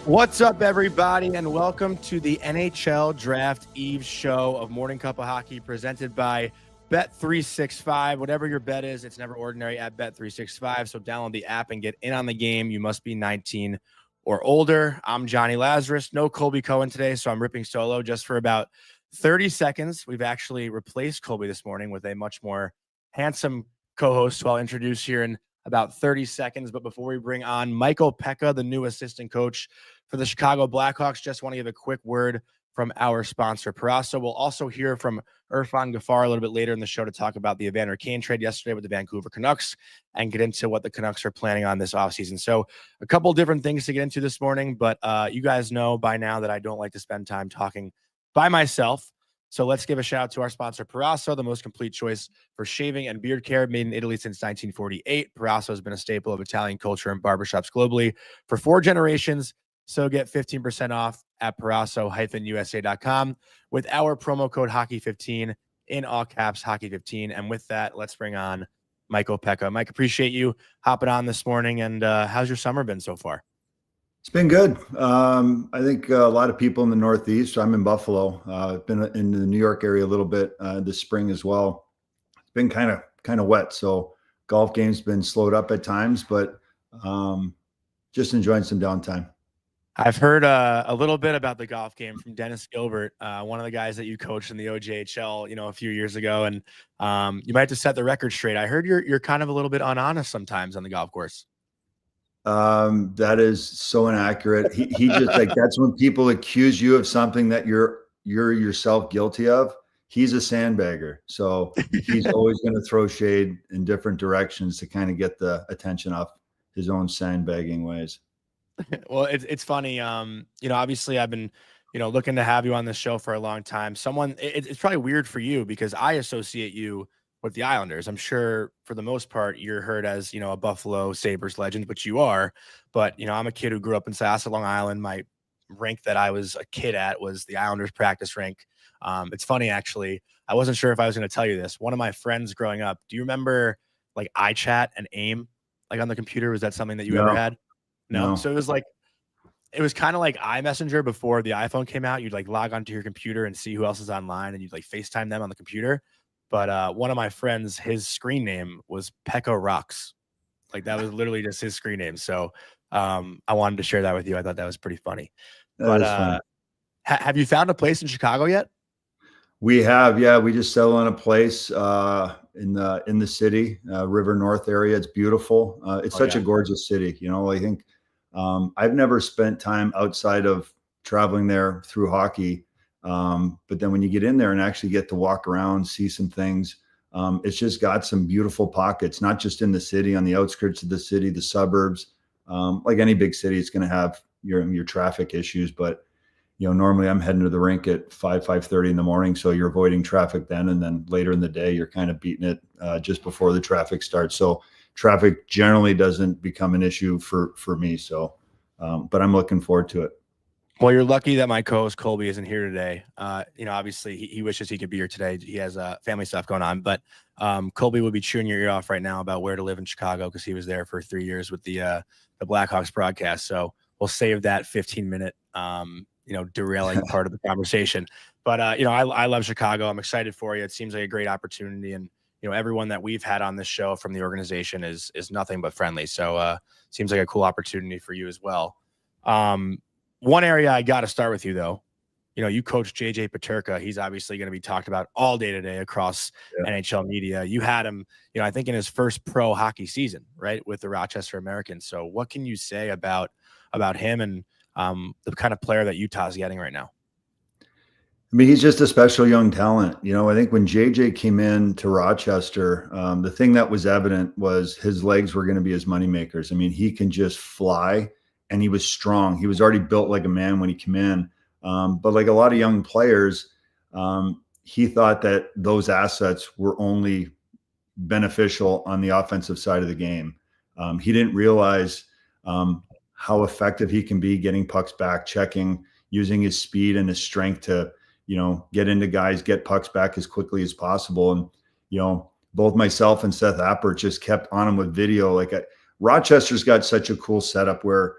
What's up, everybody, and welcome to the NHL Draft Eve show of Morning Cuppa Hockey, presented by Bet365. Whatever your bet is, it's never ordinary at Bet365. So download the app and get in on the game. You must be 19 or older. I'm Jonny Lazarus. No Colby Cohen today, so I'm ripping solo just for about 30 seconds. We've actually replaced Colby this morning with a much more handsome co-host who I'll introduce here in about 30 seconds. But before we bring on Michael Peca, the new assistant coach for the Chicago Blackhawks, just want to give a quick word from our sponsor, Proraso. We'll also hear from Irfaan Gaffar a little bit later in the show to talk about the Evander Kane trade yesterday with the Vancouver Canucks and get into what the Canucks are planning on this offseason. So a couple different things to get into this morning, but you guys know by now that I don't like to spend time talking by myself. So let's give a shout out to our sponsor, Proraso, the most complete choice for shaving and beard care, made in Italy since 1948. Proraso has been a staple of Italian culture and barbershops globally for 4 generations. So get 15% off at Proraso-USA.com with our promo code Hockey15 in all caps, Hockey15. And with that, let's bring on Michael Peca. Mike, appreciate you hopping on this morning. And how's your summer been so far? It's been good. I think a lot of people in the Northeast. I'm in Buffalo. I've been in the New York area a little bit this spring as well. It's been kind of wet, so golf games been slowed up at times, but just enjoying some downtime. I've heard a little bit about the golf game from Dennis Gilbert, one of the guys that you coached in the OJHL, a few years ago, and you might have to set the record straight. I heard you're kind of a little bit unhonest sometimes on the golf course. That is so inaccurate. He just like, that's when people accuse you of something that you're yourself guilty of. He's a sandbagger. So he's always going to throw shade in different directions to kind of get the attention off his own sandbagging ways. Well, it's funny. Obviously I've been, looking to have you on this show for a long time. It's probably weird for you because I associate you with the Islanders. I'm sure for the most part you're heard as, a Buffalo Sabres legend, but you are. But, I'm a kid who grew up in Sasser, Long Island. My rink that I was a kid at was the Islanders practice rink. It's funny, actually. I wasn't sure if I was going to tell you this. One of my friends growing up, do you remember like iChat and AIM, like on the computer? Was that something that you ever had? No. So it was kind of like iMessenger before the iPhone came out. You'd like log onto your computer and see who else is online, and you'd like FaceTime them on the computer. But one of my friends, his screen name was Peca Rocks. Like that was literally just his screen name. So I wanted to share that with you. I thought that was pretty funny. But have you found a place in Chicago yet? We have, yeah. We just settled on a place in the city, River North area. It's beautiful. It's such a gorgeous city. I think I've never spent time outside of traveling there through hockey. But then when you get in there and actually get to walk around, see some things, it's just got some beautiful pockets, not just in the city, on the outskirts of the city, the suburbs. Like any big city, it's going to have your traffic issues, but normally I'm heading to the rink at 5:30 in the morning. So you're avoiding traffic then. And then later in the day, you're kind of beating it just before the traffic starts. So traffic generally doesn't become an issue for me. So, but I'm looking forward to it. Well, you're lucky that my co-host Colby isn't here today. Obviously he wishes he could be here today. He has family stuff going on, but Colby would be chewing your ear off right now about where to live in Chicago because he was there for 3 years with the Blackhawks broadcast. So we'll save that 15-minute, derailing part of the conversation. But, I love Chicago. I'm excited for you. It seems like a great opportunity. And, everyone that we've had on this show from the organization is nothing but friendly. So seems like a cool opportunity for you as well. One area I got to start with you, though. You coach JJ Peterka. He's obviously going to be talked about all day today across NHL media. You had him, I think in his first pro hockey season, right, with the Rochester Americans. So what can you say about him and the kind of player that Utah's getting right now? I mean, he's just a special young talent. I think when JJ came in to Rochester, the thing that was evident was his legs were going to be his moneymakers. I mean, he can just fly, and he was strong. He was already built like a man when he came in. But like a lot of young players, he thought that those assets were only beneficial on the offensive side of the game. He didn't realize how effective he can be getting pucks back, checking, using his speed and his strength to, get into guys, get pucks back as quickly as possible. And, both myself and Seth Appert just kept on him with video. Rochester's got such a cool setup where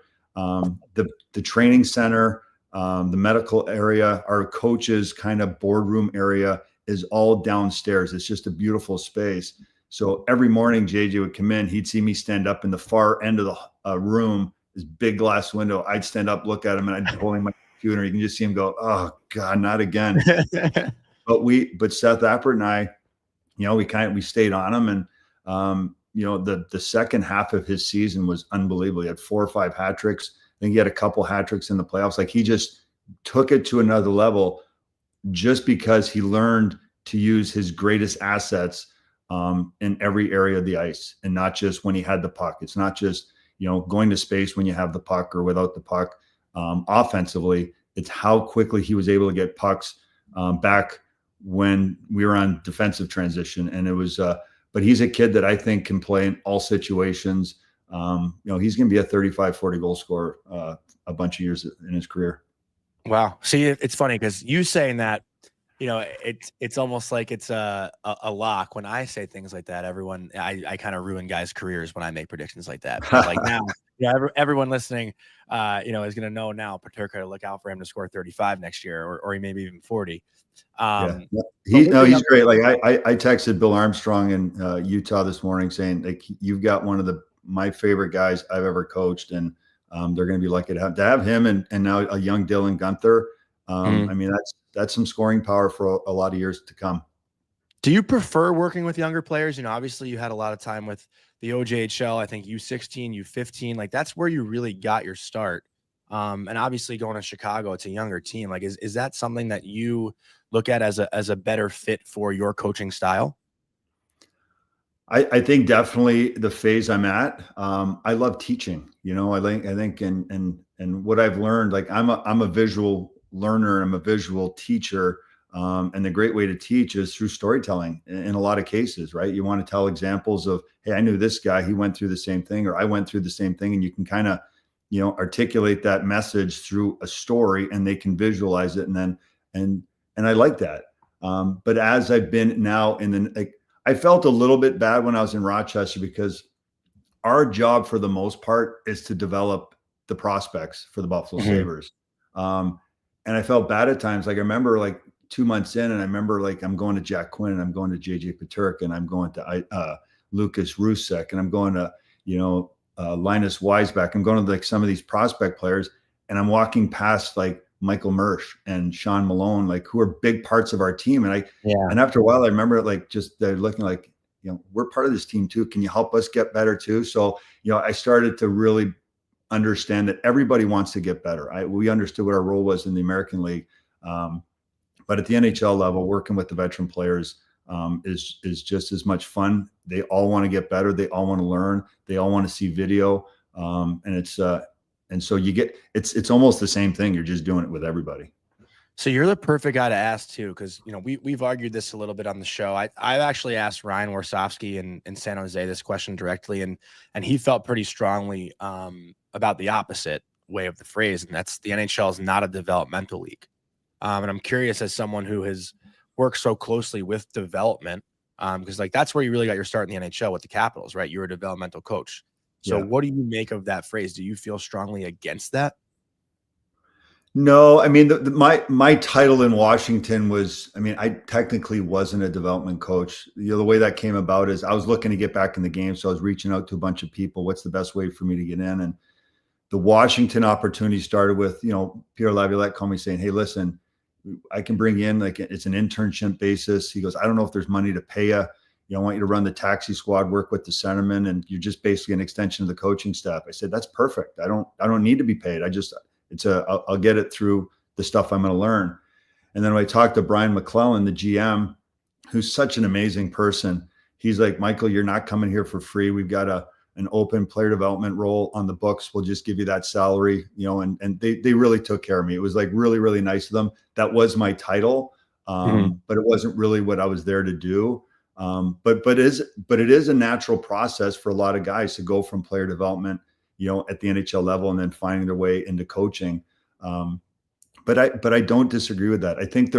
The training center, the medical area, our coaches kind of boardroom area is all downstairs. It's just a beautiful space. So every morning JJ would come in, he'd see me stand up in the far end of the room, this big glass window. I'd stand up, look at him, and I'd be holding my computer. You can just see him go, oh God, not again. But Seth Appert and I, we stayed on him, and the second half of his season was unbelievable. He had 4 or 5 hat tricks. I think he had a couple hat tricks in the playoffs. Like, he just took it to another level just because he learned to use his greatest assets in every area of the ice, and not just when he had the puck. It's not just, going to space when you have the puck or without the puck. Offensively, it's how quickly he was able to get pucks back when we were on defensive transition. And it was, but he's a kid that I think can play in all situations. He's going to be a 35, 40 goal scorer a bunch of years in his career. Wow. See, it's funny because you saying that, it's almost like it's a lock. When I say things like that, I kind of ruin guys' careers when I make predictions like that. But like now, everyone listening, is going to know now Peterka to look out for him to score 35 next year, or he maybe even 40. He's great. Like, I texted Bill Armstrong in Utah this morning saying, like, you've got one of my favorite guys I've ever coached, and they're going to be lucky to have him and now a young Dylan Guenther. I mean, that's some scoring power for a lot of years to come. Do you prefer working with younger players? Obviously you had a lot of time with the OJHL, I think U16, U15, like that's where you really got your start. And obviously going to Chicago, it's a younger team. Like, is that something that you look at as a better fit for your coaching style? I think definitely the phase I'm at. I love teaching, I think, and what I've learned, like I'm a visual learner. I'm a visual teacher. And the great way to teach is through storytelling in a lot of cases, right? You want to tell examples of, hey, I knew this guy, he went through the same thing, or I went through the same thing. And you can kind of, articulate that message through a story, and they can visualize it. And I like that. But as I've been now I felt a little bit bad when I was in Rochester, because our job for the most part is to develop the prospects for the Buffalo Sabres. And I felt bad at times. Like, I remember like 2 months in, and I remember like I'm going to Jack Quinn, and I'm going to JJ Peterka, and I'm going to Lucas Rusek, and I'm going to, Linus Weisbach. I'm going to like some of these prospect players, and I'm walking past like Michael Mersch and Sean Malone, like, who are big parts of our team. And and after a while, I remember like just they're looking like, we're part of this team too. Can you help us get better too? So, I started to really understand that everybody wants to get better. We understood what our role was in the American League. But at the NHL level, working with the veteran players is just as much fun. They all want to get better. They all want to learn. They all want to see video. And so it's almost the same thing. You're just doing it with everybody. So you're the perfect guy to ask too, because we've argued this a little bit on the show. I've actually asked Ryan Warsofsky in San Jose this question directly, and he felt pretty strongly about the opposite way of the phrase, and that's the NHL is not a developmental league. And I'm curious, as someone who has worked so closely with development, because like that's where you really got your start in the NHL with the Capitals, right? You're a developmental coach. So what do you make of that phrase? Do you feel strongly against that? No, I mean, my title in Washington was, I technically wasn't a development coach. The way that came about is I was looking to get back in the game. So I was reaching out to a bunch of people. What's the best way for me to get in? And the Washington opportunity started with, Pierre Laviolette called me saying, hey, listen, I can bring you in, like, it's an internship basis. He goes, I don't know if there's money to pay you. I want you to run the taxi squad, work with the centerman, and you're just basically an extension of the coaching staff. I said, that's perfect. I don't need to be paid. I'll get it through the stuff I'm going to learn. And then when I talked to Brian McClellan, the GM, who's such an amazing person, he's like, Michael, you're not coming here for free. We've got an open player development role on the books. We'll just give you that salary, and they really took care of me. It was like really, really nice of them. That was my title. But it wasn't really what I was there to do. But it is a natural process for a lot of guys to go from player development, at the NHL level, and then finding their way into coaching. But I don't disagree with that. I think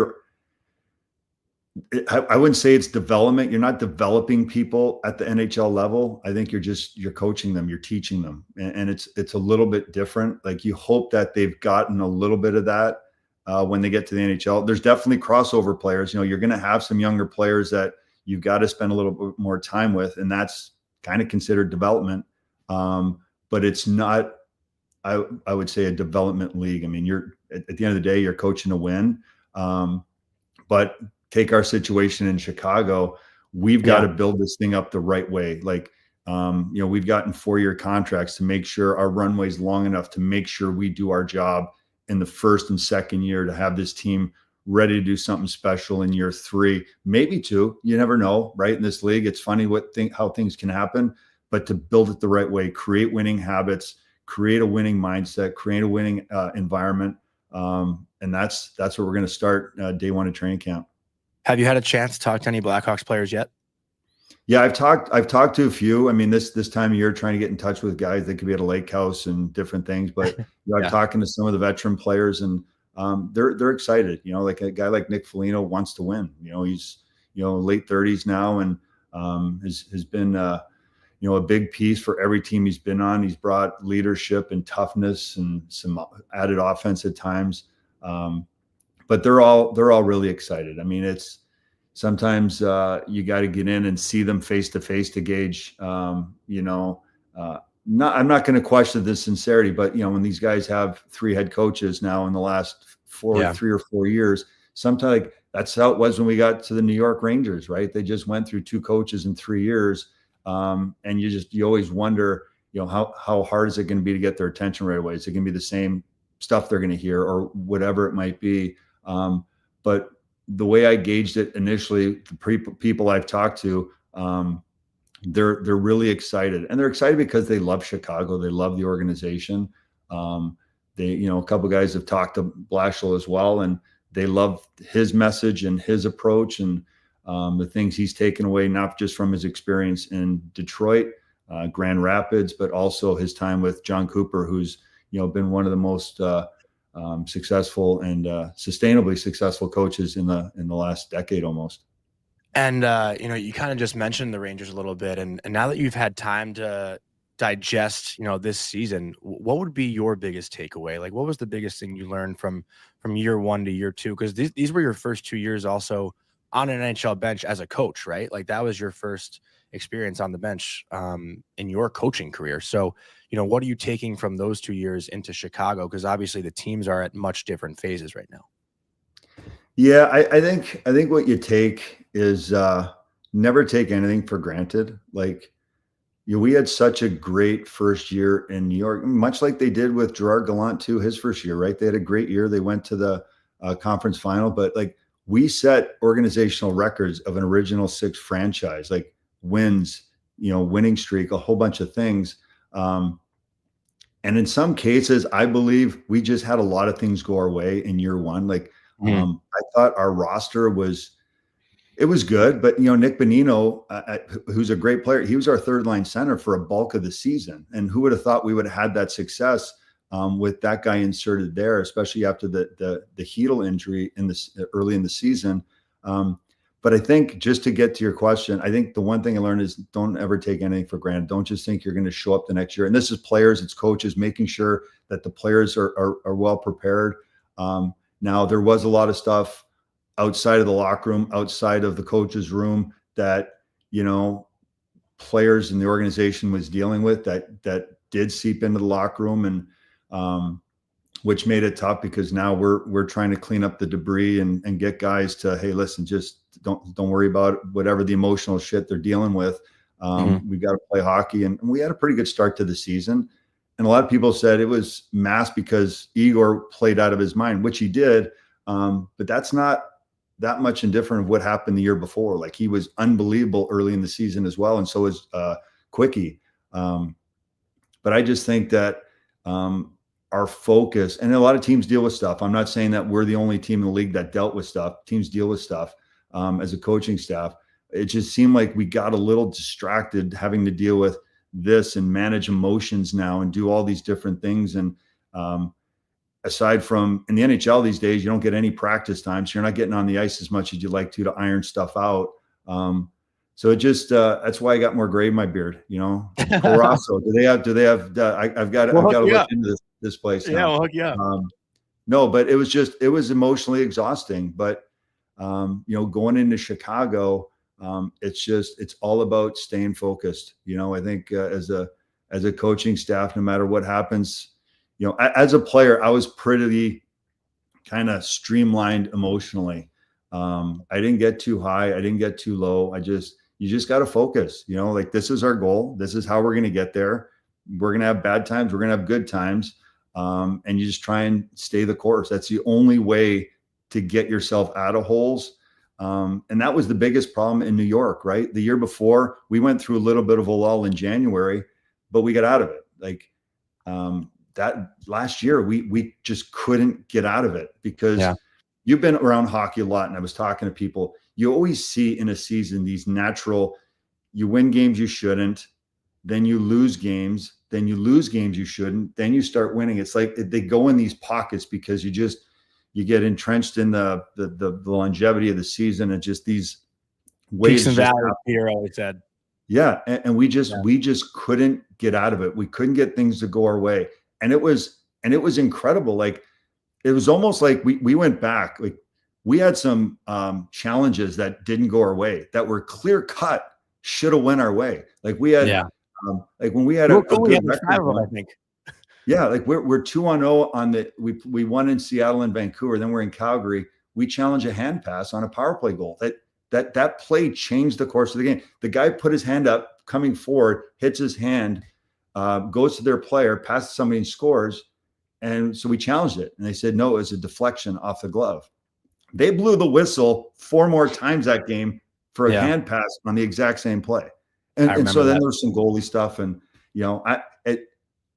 I wouldn't say it's development. You're not developing people at the NHL level. I think you're coaching them, you're teaching them, and it's a little bit different. Like you hope that they've gotten a little bit of that when they get to the NHL. There's definitely crossover players. You're going to have some younger players that you've got to spend a little bit more time with, and that's kind of considered development. But it's not, I would say, a development league. I mean, you're at the end of the day, you're coaching to win. But take our situation in Chicago, we've got to build this thing up the right way. Like, we've gotten 4-year contracts to make sure our runway's long enough to make sure we do our job in the first and second year to have this team ready to do something special in year 3, maybe 2. You never know, right? In this league, it's funny how things can happen, but to build it the right way, create winning habits, create a winning mindset, create a winning environment. And that's what we're going to start day 1 of training camp. Have you had a chance to talk to any Blackhawks players yet? Yeah, I've talked to a few. I mean, this time of year, trying to get in touch with guys that could be at a lake house and different things. But I'm talking to some of the veteran players, and they're excited. Like a guy like Nick Foligno wants to win. He's late 30s now, and has been a big piece for every team he's been on. He's brought leadership and toughness and some added offense at times. But they're all really excited. I mean, it's sometimes you got to get in and see them face to face to gauge. I'm not going to question the sincerity, but when these guys have 3 head coaches now in the last 3 or 4 years, sometimes that's how it was when we got to the New York Rangers, right? They just went through 2 coaches in 3 years, and you always wonder, how hard is it going to be to get their attention right away? Is it going to be the same stuff they're going to hear or whatever it might be? But the way I gauged it initially, the people I've talked to, they're really excited, and they're excited because they love Chicago. They love the organization. A couple of guys have talked to Blashill as well, and they love his message and his approach and the things he's taken away, not just from his experience in Detroit, Grand Rapids, but also his time with John Cooper, who's been one of the most successful and sustainably successful coaches in the last decade almost. And you kind of just mentioned the Rangers a little bit, and now that you've had time to digest this season, what would be your biggest takeaway? Like, what was the biggest thing you learned from year 1 to year 2? Because these were your first 2 years also on an NHL bench as a coach, right? Like, that was your first experience on the bench in your coaching career. So what are you taking from those 2 years into Chicago? Because obviously the teams are at much different phases right now. Yeah, I think what you take is never take anything for granted. Like, we had such a great first year in New York, much like they did with Gerard Gallant too, his first year, right? They had a great year. They went to the conference final, but like we set organizational records of an original 6 franchise, like wins, winning streak, a whole bunch of things. And in some cases, I believe we just had a lot of things go our way in year 1. Like, I thought our roster was good, but Nick Bonino, who's a great player, he was our 3rd-line center for a bulk of the season. And who would have thought we would have had that success with that guy inserted there, especially after the Hedl injury early in the season. But I think, just to get to your question, I think the one thing I learned is don't ever take anything for granted. Don't just think you're going to show up the next year. And this is players, it's coaches, making sure that the players are well prepared. Now, there was a lot of stuff outside of the locker room, outside of the coach's room that, players in the organization was dealing with that did seep into the locker room, and which made it tough, because now we're trying to clean up the debris and get guys to, hey, listen, just don't worry about whatever the emotional shit they're dealing with. We got to play hockey, and we had a pretty good start to the season. And a lot of people said it was masked because Igor played out of his mind, which he did. But that's not that much indifferent of what happened the year before. Like, he was unbelievable early in the season as well, and so was Quickie. But I just think that our focus, and a lot of teams deal with stuff. I'm not saying that we're the only team in the league that dealt with stuff. Teams deal with stuff as a coaching staff. It just seemed like we got a little distracted having to deal with this and manage emotions now and do all these different things. And aside from in the NHL these days, you don't get any practice time. So you're not getting on the ice as much as you'd like to iron stuff out. So it just, that's why I got more gray in my beard, Proraso. Do they have, I've got to look into this place now. Yeah, we'll hook you up. No, but it was emotionally exhausting, but, going into Chicago, it's all about staying focused. I think, as a coaching staff, no matter what happens, as a player, I was pretty kind of streamlined emotionally. I didn't get too high. I didn't get too low. You just got to focus, like this is our goal. This is how we're going to get there. We're going to have bad times. We're going to have good times. And you just try and stay the course. That's the only way to get yourself out of holes. And that was the biggest problem in New York, right? The year before, we went through a little bit of a lull in January, but we got out of it. Like, that last year, we just couldn't get out of it because you've been around hockey a lot. And I was talking to people, you always see in a season, these natural, you win games you shouldn't, then you lose games, then you lose games you shouldn't, then you start winning. It's like they go in these pockets because you get entrenched in the longevity of the season and just these waves. Peaks and valleys, Peter always said. Yeah. And we just couldn't get out of it. We couldn't get things to go our way. And it was incredible. Like, it was almost like we went back. Like, we had some challenges that didn't go our way that were clear cut, should have went our way. Like we had, like when we had a good record, I think. Yeah, like we're 2-0 on the we won in Seattle and Vancouver, then we're in Calgary. We challenge a hand pass on a power play goal. That play changed the course of the game. The guy put his hand up, coming forward, hits his hand, goes to their player, passes somebody and scores. And so we challenged it. And they said, no, it was a deflection off the glove. They blew the whistle 4 more times that game for a hand pass on the exact same play. And so then there's some goalie stuff. And,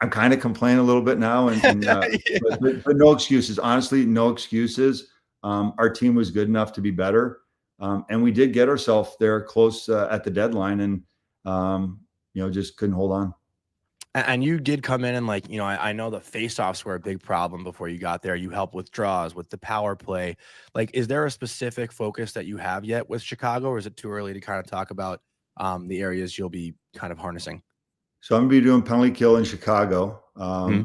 I'm kind of complaining a little bit now, but no excuses. Honestly, no excuses. Our team was good enough to be better. And we did get ourselves there close at the deadline and, just couldn't hold on. And you did come in and I know the faceoffs were a big problem before you got there. You helped with draws, with the power play. Like, is there a specific focus that you have yet with Chicago, or is it too early to kind of talk about the areas you'll be kind of harnessing? So I'm going to be doing penalty kill in Chicago,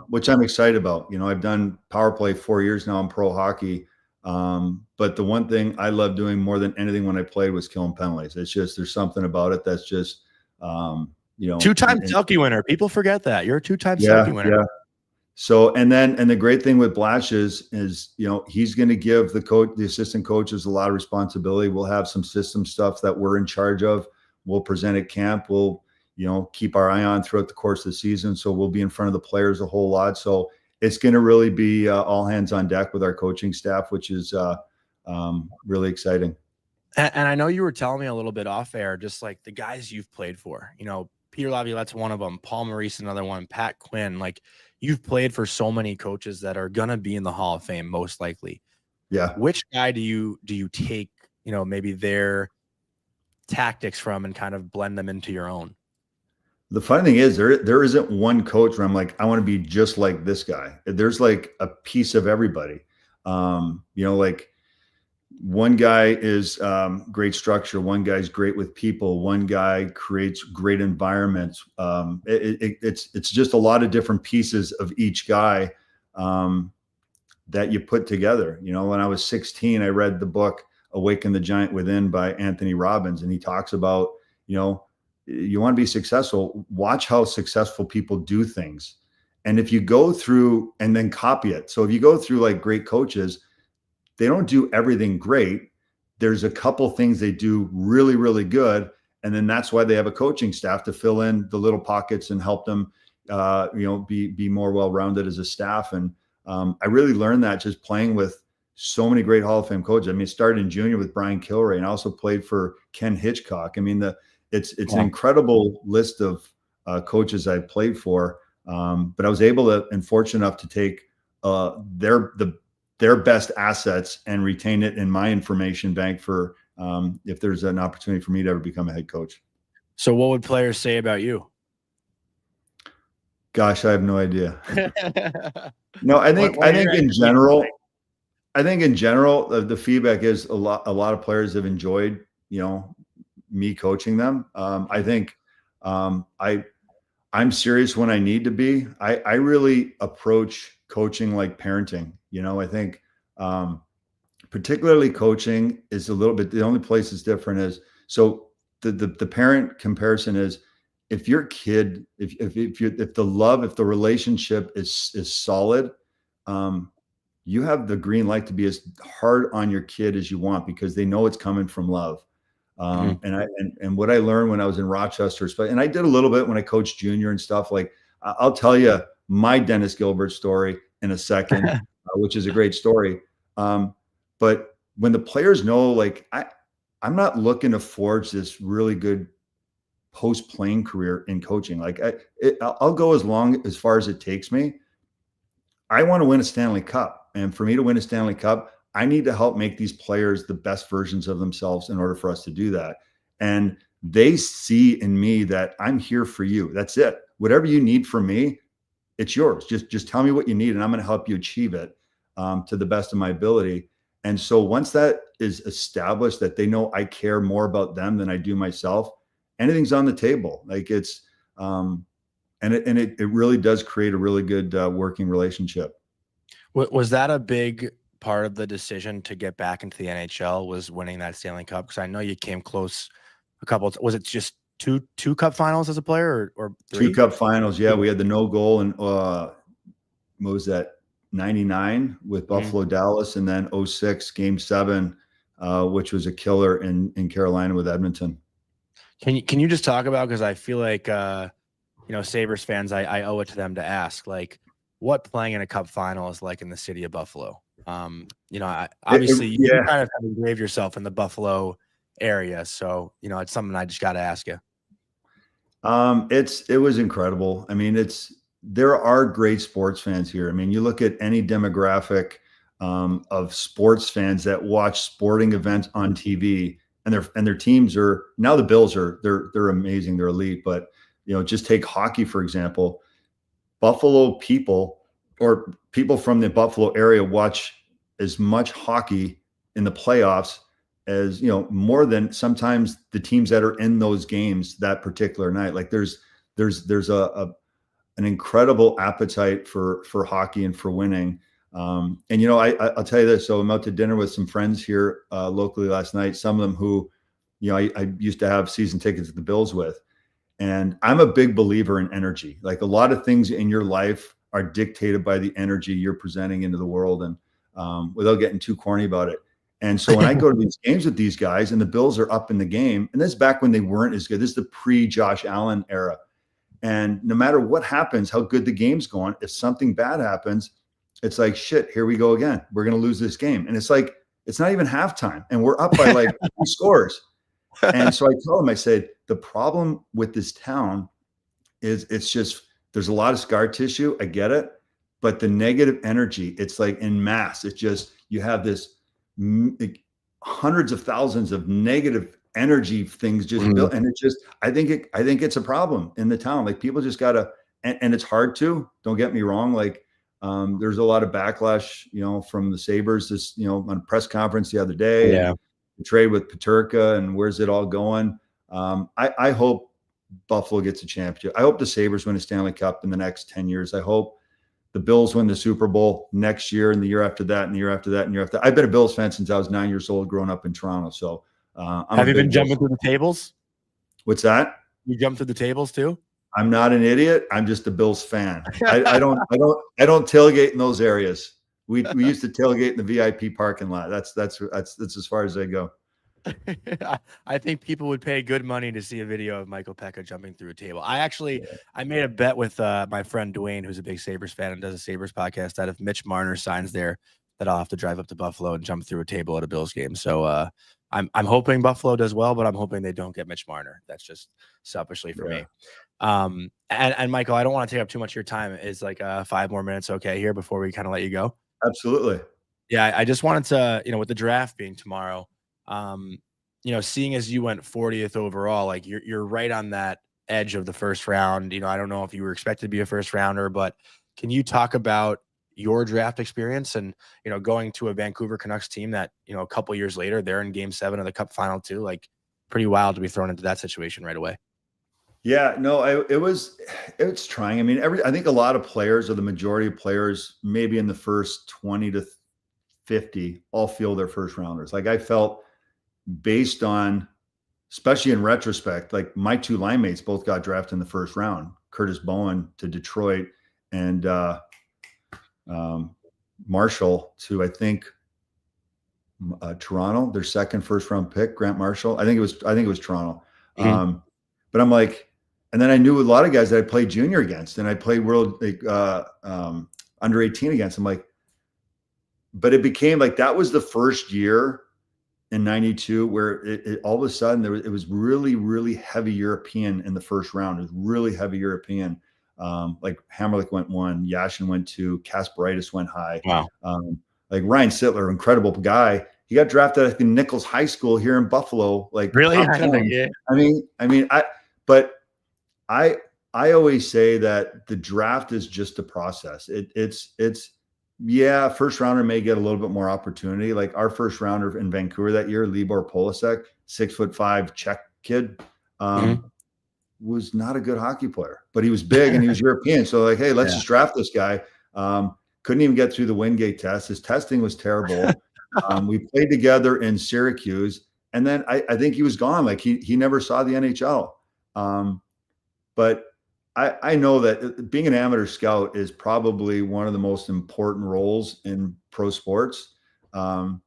which I'm excited about. I've done power play 4 years now in pro hockey. But the one thing I love doing more than anything when I played was killing penalties. It's just, there's something about it that's just, 2-time Selke winner. People forget that you're a 2-time Selke winner. Yeah. So, and the great thing with Blash is, he's going to give the assistant coaches a lot of responsibility. We'll have some system stuff that we're in charge of. We'll present at camp. We'll, keep our eye on throughout the course of the season. So we'll be in front of the players a whole lot. So it's going to really be all hands on deck with our coaching staff, which is really exciting. And I know you were telling me a little bit off air, just like the guys you've played for, Peter Laviolette's one of them, Paul Maurice, another one, Pat Quinn. Like, you've played for so many coaches that are going to be in the Hall of Fame, most likely. Yeah. Which guy do you take, maybe their tactics from and kind of blend them into your own? The funny thing is there isn't one coach where I'm like, I want to be just like this guy. There's like a piece of everybody. Like one guy is great structure. One guy's great with people. One guy creates great environments. It's just a lot of different pieces of each guy that you put together. When I was 16, I read the book Awaken the Giant Within by Anthony Robbins. And he talks about, you want to be successful, watch how successful people do things. And if you go through and then copy it. So if you go through like great coaches, they don't do everything great. There's a couple things they do really, really good. And then that's why they have a coaching staff to fill in the little pockets and help them, be more well-rounded as a staff. And I really learned that just playing with so many great Hall of Fame coaches. I mean, it started in junior with Brian Kilray, and I also played for Ken Hitchcock. I mean, it's an incredible list of coaches I played for. But I was able to and fortunate enough to take their best assets and retain it in my information bank for if there's an opportunity for me to ever become a head coach. So what would players say about you? Gosh, I have no idea. No, I think in general, the feedback is a lot of players have enjoyed, me coaching them. I think I'm serious when I need to be. I really approach coaching like parenting. I think particularly coaching is a little bit, the only place it's different is, so the parent comparison is, if your kid, if the relationship is solid, you have the green light to be as hard on your kid as you want, because they know it's coming from love. And what I learned when I was in Rochester, and I did a little bit when I coached junior and stuff, like I'll tell you my Dennis Gilbert story in a second, which is a great story. But when the players know, like I'm not looking to forge this really good post-playing career in coaching. Like I'll go as far as it takes me. I want to win a Stanley Cup. And for me to win a Stanley Cup, I need to help make these players the best versions of themselves in order for us to do that. And they see in me that I'm here for you. That's it. Whatever you need from me, it's yours. Just tell me what you need, and I'm going to help you achieve it to the best of my ability. And so once that is established, that they know I care more about them than I do myself, anything's on the table. Like it's, and it really does create a really good working relationship. Was that a big part of the decision to get back into the NHL, was winning that Stanley Cup? Because I know you came close a couple. Was it just two Cup finals as a player, or three? 2 Cup finals? Yeah, we had the no goal and what was that, 99 with Buffalo, Dallas, and then 06 Game 7, which was a killer in Carolina with Edmonton. Can you just talk about, because I feel like Sabres fans, I owe it to them to ask, like, what playing in a Cup final is like in the city of Buffalo. Obviously you kind of have engraved yourself in the Buffalo area, so it's something I just got to ask you. It was incredible. I mean, there are great sports fans here. I mean, you look at any demographic of sports fans that watch sporting events on TV, and their teams are, now the Bills they're amazing, they're elite, but just take hockey for example. Buffalo people, or people from the Buffalo area, watch as much hockey in the playoffs as, more than sometimes the teams that are in those games that particular night. Like there's an incredible appetite for hockey and for winning. And I'll tell you this. So I'm out to dinner with some friends here locally last night. Some of them who, I used to have season tickets at the Bills with. And I'm a big believer in energy. Like a lot of things in your life are dictated by the energy you're presenting into the world, and without getting too corny about it. And so when I go to these games with these guys and the Bills are up in the game, and this is back when they weren't as good. This is the pre-Josh Allen era. And no matter what happens, how good the game's going, if something bad happens, it's like, shit, here we go again. We're going to lose this game. And it's like, it's not even halftime, and we're up by like 2 scores. And so I told him, I said, the problem with this town is it's just, there's a lot of scar tissue. I get it. But the negative energy, it's like in mass. It's just, you have this hundreds of thousands of negative energy things just built. And it's just, I think it's a problem in the town. Like people just gotta, and it's hard to, don't get me wrong. Like there's a lot of backlash, from the Sabres, this, on a press conference the other day. Yeah. The trade with Peterka, and where's it all going? I hope Buffalo gets a championship. I hope the Sabres win a Stanley Cup in the next 10 years. I hope the Bills win the Super Bowl next year, and the year after that, and the year after that, and the year after that. I've been a Bills fan since I was 9 years old, growing up in Toronto. So have you been jumping through the tables? What's that? You jump through the tables too? I'm not an idiot. I'm just a Bills fan. I don't tailgate in those areas. We used to tailgate in the VIP parking lot. That's as far as I go. I think people would pay good money to see a video of Michael Peca jumping through a table. I made a bet with my friend Dwayne, who's a big Sabres fan and does a Sabres podcast, that if Mitch Marner signs there, that I'll have to drive up to Buffalo and jump through a table at a Bills game. So I'm hoping Buffalo does well, but I'm hoping they don't get Mitch Marner. That's just selfishly for me. And Michael, I don't want to take up too much of your time. Is like 5 more minutes okay here before we kind of let you go? Absolutely. Yeah, I just wanted to, with the draft being tomorrow, seeing as you went 40th overall, like you're right on that edge of the first round. I don't know if you were expected to be a first rounder, but can you talk about your draft experience and, going to a Vancouver Canucks team that, a couple years later, they're in Game 7 of the Cup final too? Like, pretty wild to be thrown into that situation right away. Yeah, no, it's trying. I mean, I think a lot of players, or the majority of players, maybe in the first 20 to 50, all feel they're first rounders. Like, I felt, based on, especially in retrospect, like my two line mates both got drafted in the first round. Curtis Bowen to Detroit, and Marshall to, I think, Toronto, their second first round pick, Grant Marshall. I think it was Toronto. Mm-hmm. But I'm like, and then I knew a lot of guys that I played junior against, and I played world under 18 against. I'm like, but it became like, that was the first year in 92 where it all of a sudden it was really, really heavy European in the first round. It was really heavy European. Like Hammerlich went 1, Yashin went 2, Kasparaitis went high. Wow. Like Ryan Sittler, incredible guy. He got drafted at Nichols High School here in Buffalo. Like, really? Yeah. I always say that the draft is just a process. It's first rounder may get a little bit more opportunity. Like our first rounder in Vancouver that year, Libor Polasek, 6'5" Czech kid, was not a good hockey player, but he was big and he was European. So like, hey, let's just draft this guy. Couldn't even get through the Wingate test. His testing was terrible. We played together in Syracuse, and then I think he was gone. Like he never saw the NHL. But I know that being an amateur scout is probably one of the most important roles in pro sports. And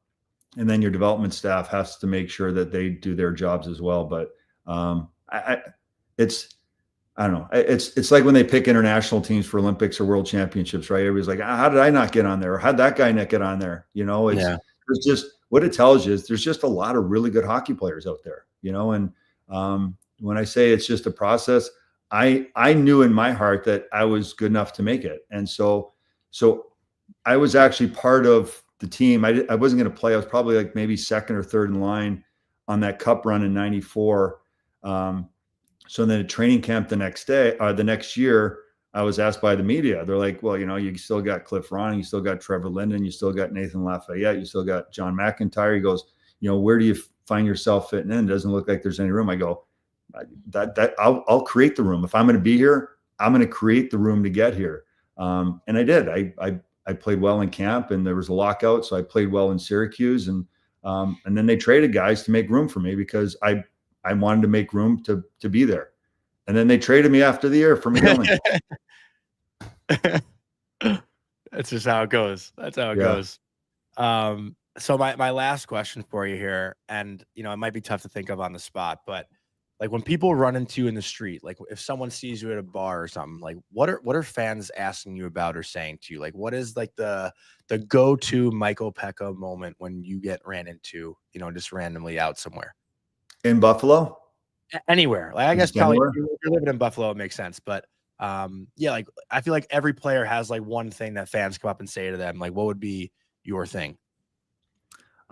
then your development staff has to make sure that they do their jobs as well. But I don't know. It's like when they pick international teams for Olympics or world championships, right? Everybody's like, how did I not get on there? Or how'd that guy not get on there? It's just, what it tells you is there's just a lot of really good hockey players out there, and when I say it's just a process, I knew in my heart that I was good enough to make it. And so I was actually part of the team. I wasn't going to play. I was probably like maybe second or third in line on that cup run in 94. So then at training camp the next year, I was asked by the media. They're like, well, you still got Cliff Ronning, you still got Trevor Linden, you still got Nathan Lafayette, you still got John McIntyre. He goes, where do you find yourself fitting in? It doesn't look like there's any room. I go, that I'll create the room. If I'm going to be here, I'm going to create the room to get here. And I did. I played well in camp, and there was a lockout, so I played well in Syracuse, and then they traded guys to make room for me because I wanted to make room to be there. And then they traded me after the year for McGillney. That's just how it goes. That's how it goes. So my last question for you here, and it might be tough to think of on the spot, but like when people run into you in the street, like if someone sees you at a bar or something, like what are fans asking you about or saying to you? Like what is like the go-to Michael Peca moment when you get ran into, just randomly out somewhere? In Buffalo? Anywhere. Like I guess probably if you're living in Buffalo, it makes sense. But like I feel like every player has like one thing that fans come up and say to them. Like, what would be your thing?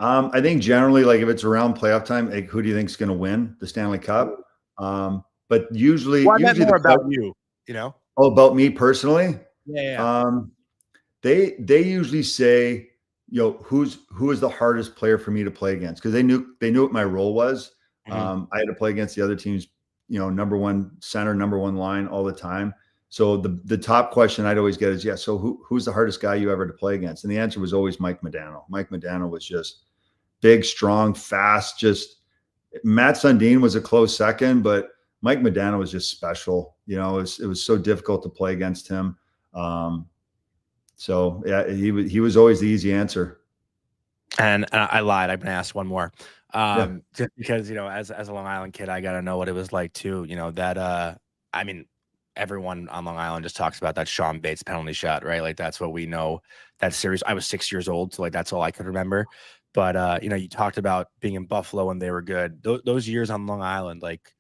I think generally, like if it's around playoff time, like who do you think is going to win the Stanley Cup? But usually, I meant more about you. Oh, about me personally? Yeah. They usually say, who is the hardest player for me to play against, because they knew what my role was. I had to play against the other team's, number one center, number one line all the time. So the top question I'd always get is, so who's the hardest guy you ever to play against? And the answer was always Mike Modano. Mike Modano was just big, strong, fast. Just Matt Sundin was a close second, but Mike Modano was just special. It was so difficult to play against him. So yeah, he was always the easy answer. And I lied. I'm going to ask one more. Just because, as a Long Island kid, I got to know what it was like too, I mean, everyone on Long Island just talks about that Sean Bates penalty shot, right? Like that's what we know that series. I was 6 years old. So like, that's all I could remember. But, you talked about being in Buffalo and they were good. Those years on Long Island, like,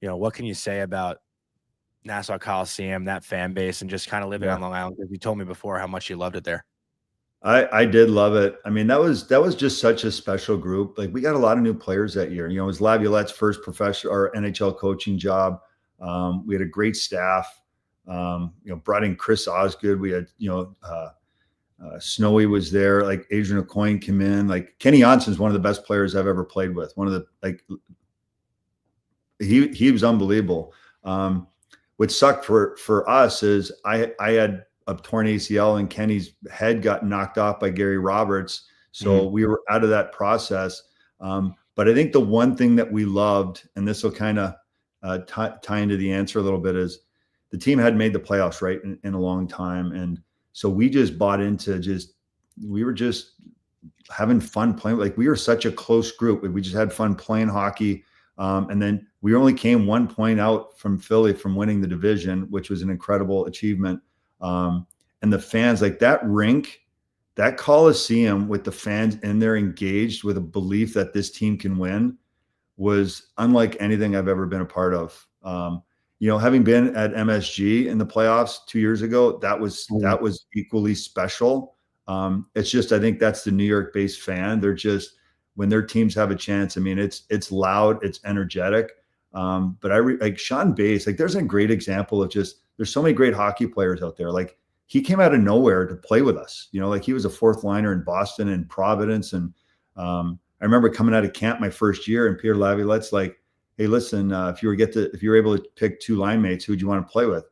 what can you say about Nassau Coliseum, that fan base, and just kind of living on Long Island? Because you told me before how much you loved it there. I did love it. I mean, that was just such a special group. Like we got a lot of new players that year. It was Laviolette's first professional or NHL coaching job. We had a great staff. Brought in Chris Osgood. We had, Snowy was there. Like Adrian Aucoin came in. Like Kenny Johnson's one of the best players I've ever played with. He was unbelievable. What sucked for us is I had a torn ACL and Kenny's head got knocked off by Gary Roberts. So we were out of that process. But I think the one thing that we loved, and this will kind of tie into the answer a little bit, is the team hadn't made the playoffs in a long time. And so we just bought into we were just having fun playing. Like we were such a close group. We just had fun playing hockey. And then we only came 1 point out from Philly from winning the division, which was an incredible achievement. And the fans, like that rink, that Coliseum with the fans in there engaged with a belief that this team can win was unlike anything I've ever been a part of. Having been at MSG in the playoffs 2 years ago, that was equally special. It's just, I think that's the New York-based fan. They're just, when their teams have a chance, I mean, it's loud, it's energetic. But like Sean Bates, like there's a great example of there's so many great hockey players out there. Like he came out of nowhere to play with us, like he was a fourth liner in Boston and Providence. And I remember coming out of camp my first year and Peter Laviolette's like, hey, listen, if you were able to pick two line mates, who'd you want to play with?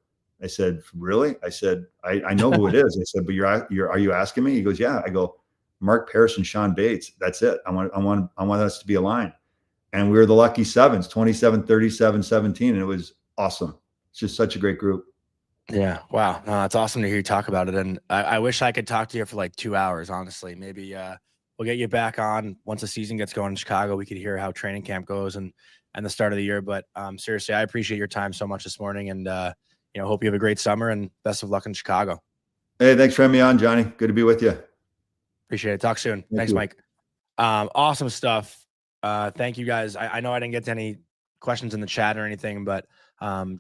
I said, really? I said, I know who it is. I said, but are you asking me? He goes, yeah. I go, Mark Parrish and Sean Bates. That's it. I want us to be aligned. And we were the lucky sevens, 27, 37, 17. And it was awesome. It's just such a great group. Yeah. Wow. No, it's awesome to hear you talk about it. And I wish I could talk to you for like 2 hours, honestly. Maybe we'll get you back on once the season gets going in Chicago. We could hear how training camp goes and the start of the year. But seriously, I appreciate your time so much this morning. And, hope you have a great summer and best of luck in Chicago. Hey, thanks for having me on, Johnny. Good to be with you. Appreciate it. Talk soon. Thanks, Mike. Awesome stuff. Thank you guys. I know I didn't get to any questions in the chat or anything, but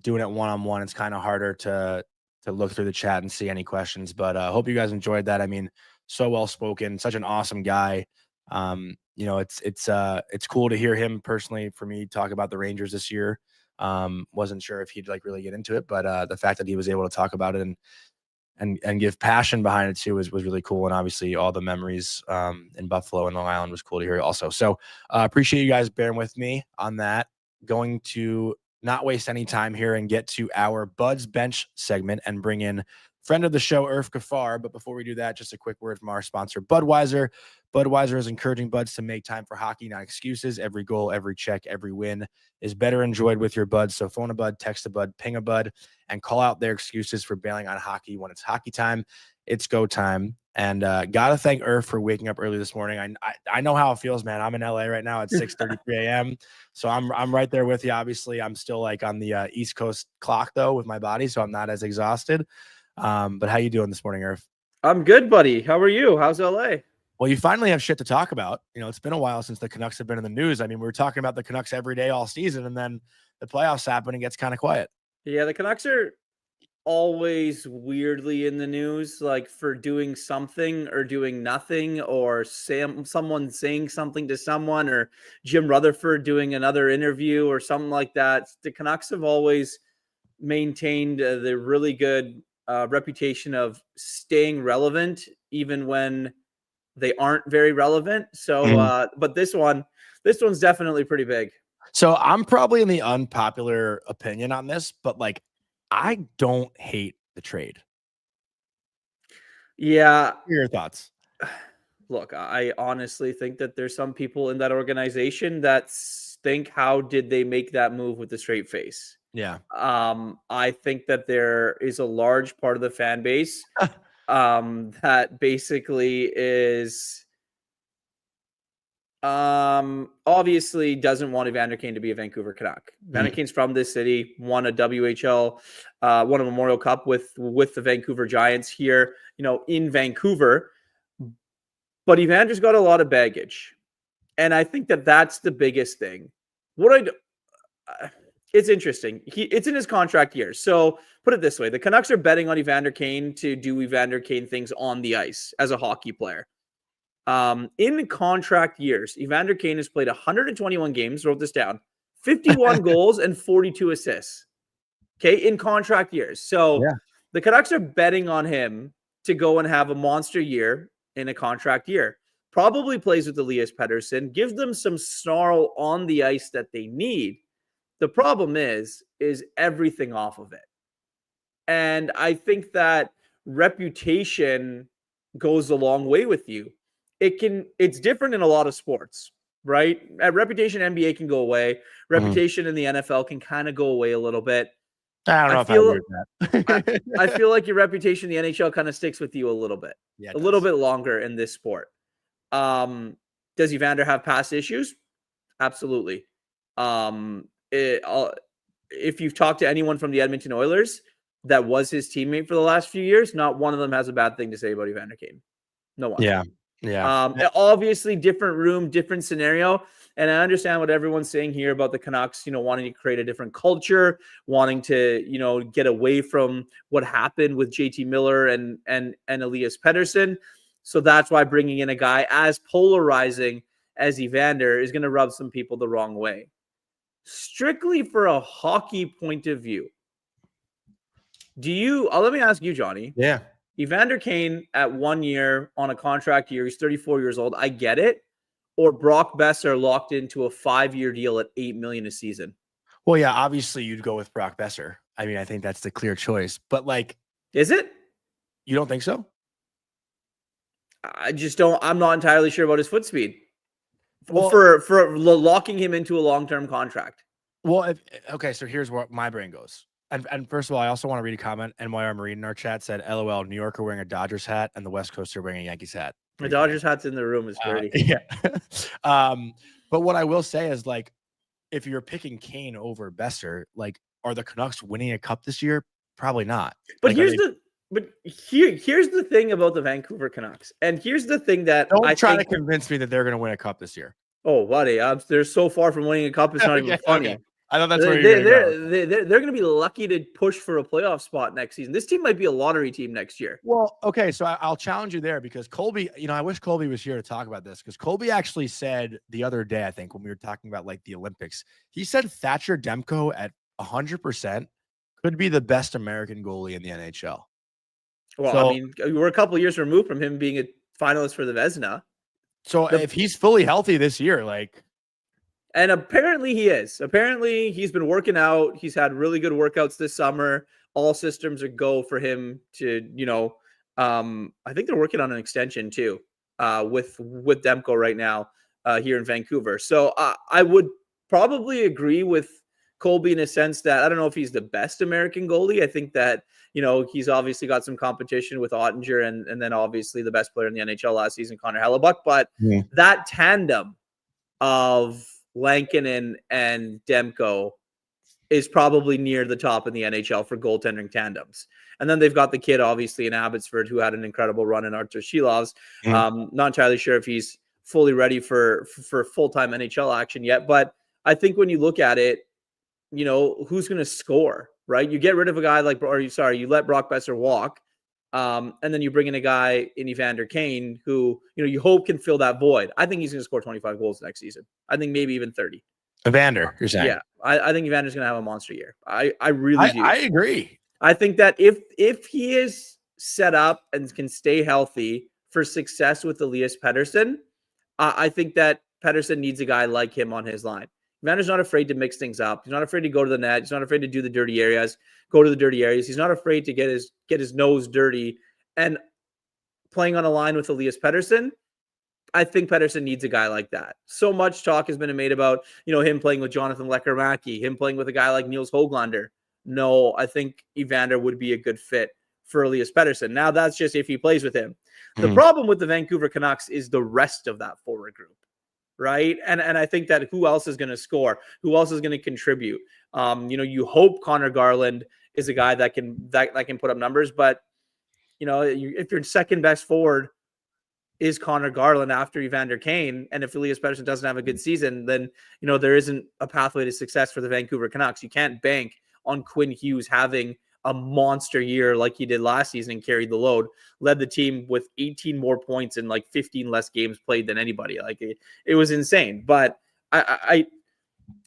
doing it one-on-one, it's kind of harder to look through the chat and see any questions. But hope you guys enjoyed that. I mean, so well spoken, such an awesome guy. It's cool to hear him personally for me talk about the Rangers this year. Wasn't sure if he'd like really get into it, but the fact that he was able to talk about it and give passion behind it too was really cool. And obviously all the memories in Buffalo and Long Island was cool to hear also. So appreciate you guys bearing with me on that. Going to not waste any time here and get to our Buds Bench segment and bring in friend of the show, Irfaan Gaffar. But before we do that, just a quick word from our sponsor, Budweiser. Budweiser is encouraging buds to make time for hockey, not excuses. Every goal, every check, every win is better enjoyed with your buds. So phone a bud, text a bud, ping a bud, and call out their excuses for bailing on hockey. When it's hockey time, it's go time. And gotta thank Irf for waking up early this morning. I know how it feels, man. I'm in LA right now at 6:33 a.m. So I'm right there with you. Obviously, I'm still like on the East Coast clock though with my body, so I'm not as exhausted. But how you doing this morning, Irf? I'm good, buddy. How are you? How's LA? Well, you finally have shit to talk about. It's been a while since the Canucks have been in the news. I mean, we were talking about the Canucks every day all season, and then the playoffs happen and it gets kind of quiet. Yeah, the Canucks are always weirdly in the news, like for doing something or doing nothing, or someone saying something to someone, or Jim Rutherford doing another interview or something like that. The Canucks have always maintained the really good reputation of staying relevant, even when they aren't very relevant. So, but this one's definitely pretty big. So I'm probably in the unpopular opinion on this, but like, I don't hate the trade. Yeah. What are your thoughts? Look, I honestly think that there's some people in that organization that think, how did they make that move with a straight face? Yeah. I think that there is a large part of the fan base that basically is obviously doesn't want Evander Kane to be a Vancouver Canuck. Evander Kane's from this city, won a WHL, won a Memorial Cup with the Vancouver Giants here, in Vancouver. But Evander's got a lot of baggage. And I think that that's the biggest thing. It's interesting. It's in his contract year. So put it this way. The Canucks are betting on Evander Kane to do Evander Kane things on the ice as a hockey player. In contract years, Evander Kane has played 121 games, wrote this down, 51 goals and 42 assists. okay, in contract years. So Yeah. the Canucks are betting on him to go and have a monster year in a contract year. Probably plays with Elias Pettersson, gives them some snarl on the ice that they need. The problem is everything off of it. And I think that reputation goes a long way with you. It's different in a lot of sports, right? Reputation NBA can go away. Reputation in the NFL can kind of go away a little bit. I don't know if I agree with that. I feel like your reputation in the NHL kind of sticks with you a little bit. Yeah, a little bit longer in this sport. Does Evander have past issues? Absolutely. If you've talked to anyone from the Edmonton Oilers that was his teammate for the last few years, not one of them has a bad thing to say about Evander Kane. No one. Yeah. Obviously, different room, different scenario. And I understand what everyone's saying here about the Canucks, wanting to create a different culture, wanting to, get away from what happened with JT Miller and Elias Pettersson. So that's why bringing in a guy as polarizing as Evander is going to rub some people the wrong way. Strictly for a hockey point of view, let me ask you, Johnny. Yeah. Evander Kane at 1 year on a contract year, he's 34 years old. I get it. Or Brock Besser locked into a 5-year deal at $8 million a season. Well, yeah, obviously you'd go with Brock Besser. I mean, I think that's the clear choice. But is it? You don't think so? I just don't. I'm not entirely sure about his foot speed. Well, for locking him into a long-term contract. Well, okay, so here's where my brain goes. And first of all, I also want to read a comment. NYR Marine in our chat said, LOL, New York are wearing a Dodgers hat and the West Coast are wearing a Yankees hat. The Dodgers hat's in the room is dirty. Yeah. But what I will say is, if you're picking Kane over Besser, are the Canucks winning a cup this year? Probably not. But here's the thing about the Vancouver Canucks. And here's the thing that don't try to convince me that they're going to win a cup this year. Oh, buddy, they're so far from winning a cup. It's not even funny. Okay. I thought that's where you're they're going to be lucky to push for a playoff spot next season. This team might be a lottery team next year. Well, okay, so I'll challenge you there because Colby, I wish Colby was here to talk about this because Colby actually said the other day, I think, when we were talking about the Olympics, he said Thatcher Demko at 100% could be the best American goalie in the NHL. Well, we're a couple years removed from him being a finalist for the Vezina. So if he's fully healthy this year, and apparently he is. Apparently he's been working out. He's had really good workouts this summer. All systems are go for him to, I think they're working on an extension too, with Demko right now here in Vancouver. So I would probably agree with Colby in a sense that I don't know if he's the best American goalie. I think that, he's obviously got some competition with Ottinger and then obviously the best player in the NHL last season, Connor Hellebuck. But that tandem of Lankinen and Demko is probably near the top in the NHL for goaltending tandems. And then they've got the kid, obviously, in Abbotsford, who had an incredible run in Artur Shilovs. Not entirely sure if he's fully ready for full-time NHL action yet. But I think when you look at it, who's going to score, right? You get rid of a guy you let Brock Besser walk. And then you bring in a guy in Evander Kane who, you hope can fill that void. I think he's going to score 25 goals next season. I think maybe even 30. Evander, you're saying? Yeah, I think Evander's going to have a monster year. I really do. I agree. I think that if he is set up and can stay healthy for success with Elias Pettersson, I think that Pettersson needs a guy like him on his line. Evander's not afraid to mix things up. He's not afraid to go to the net. He's not afraid to do the dirty areas, go to the dirty areas. He's not afraid to get his nose dirty. And playing on a line with Elias Pettersson, I think Pettersson needs a guy like that. So much talk has been made about, him playing with Jonathan Lekkerimäki, him playing with a guy like Niels Höglander. No, I think Evander would be a good fit for Elias Pettersson. Now, that's just if he plays with him. The problem with the Vancouver Canucks is the rest of that forward group. Right. And I think that who else is going to score? Who else is going to contribute? You hope Connor Garland is a guy that can put up numbers. But, if your second best forward is Connor Garland after Evander Kane, and if Elias Pettersson doesn't have a good season, then, there isn't a pathway to success for the Vancouver Canucks. You can't bank on Quinn Hughes having a monster year like he did last season and carried the load, led the team with 18 more points and 15 less games played than anybody. It was insane. But I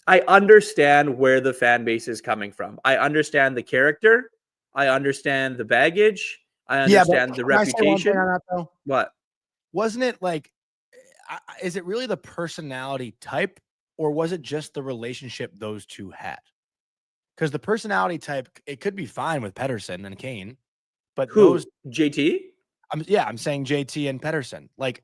I understand where the fan base is coming from. I understand the character. I understand the baggage. I understand the reputation. On that, though? What? Wasn't it like, is it really the personality type, or was it just the relationship those two had? Because the personality type, it could be fine with Pettersson and Kane, but Who? JT? I'm saying JT and Pettersson. Like,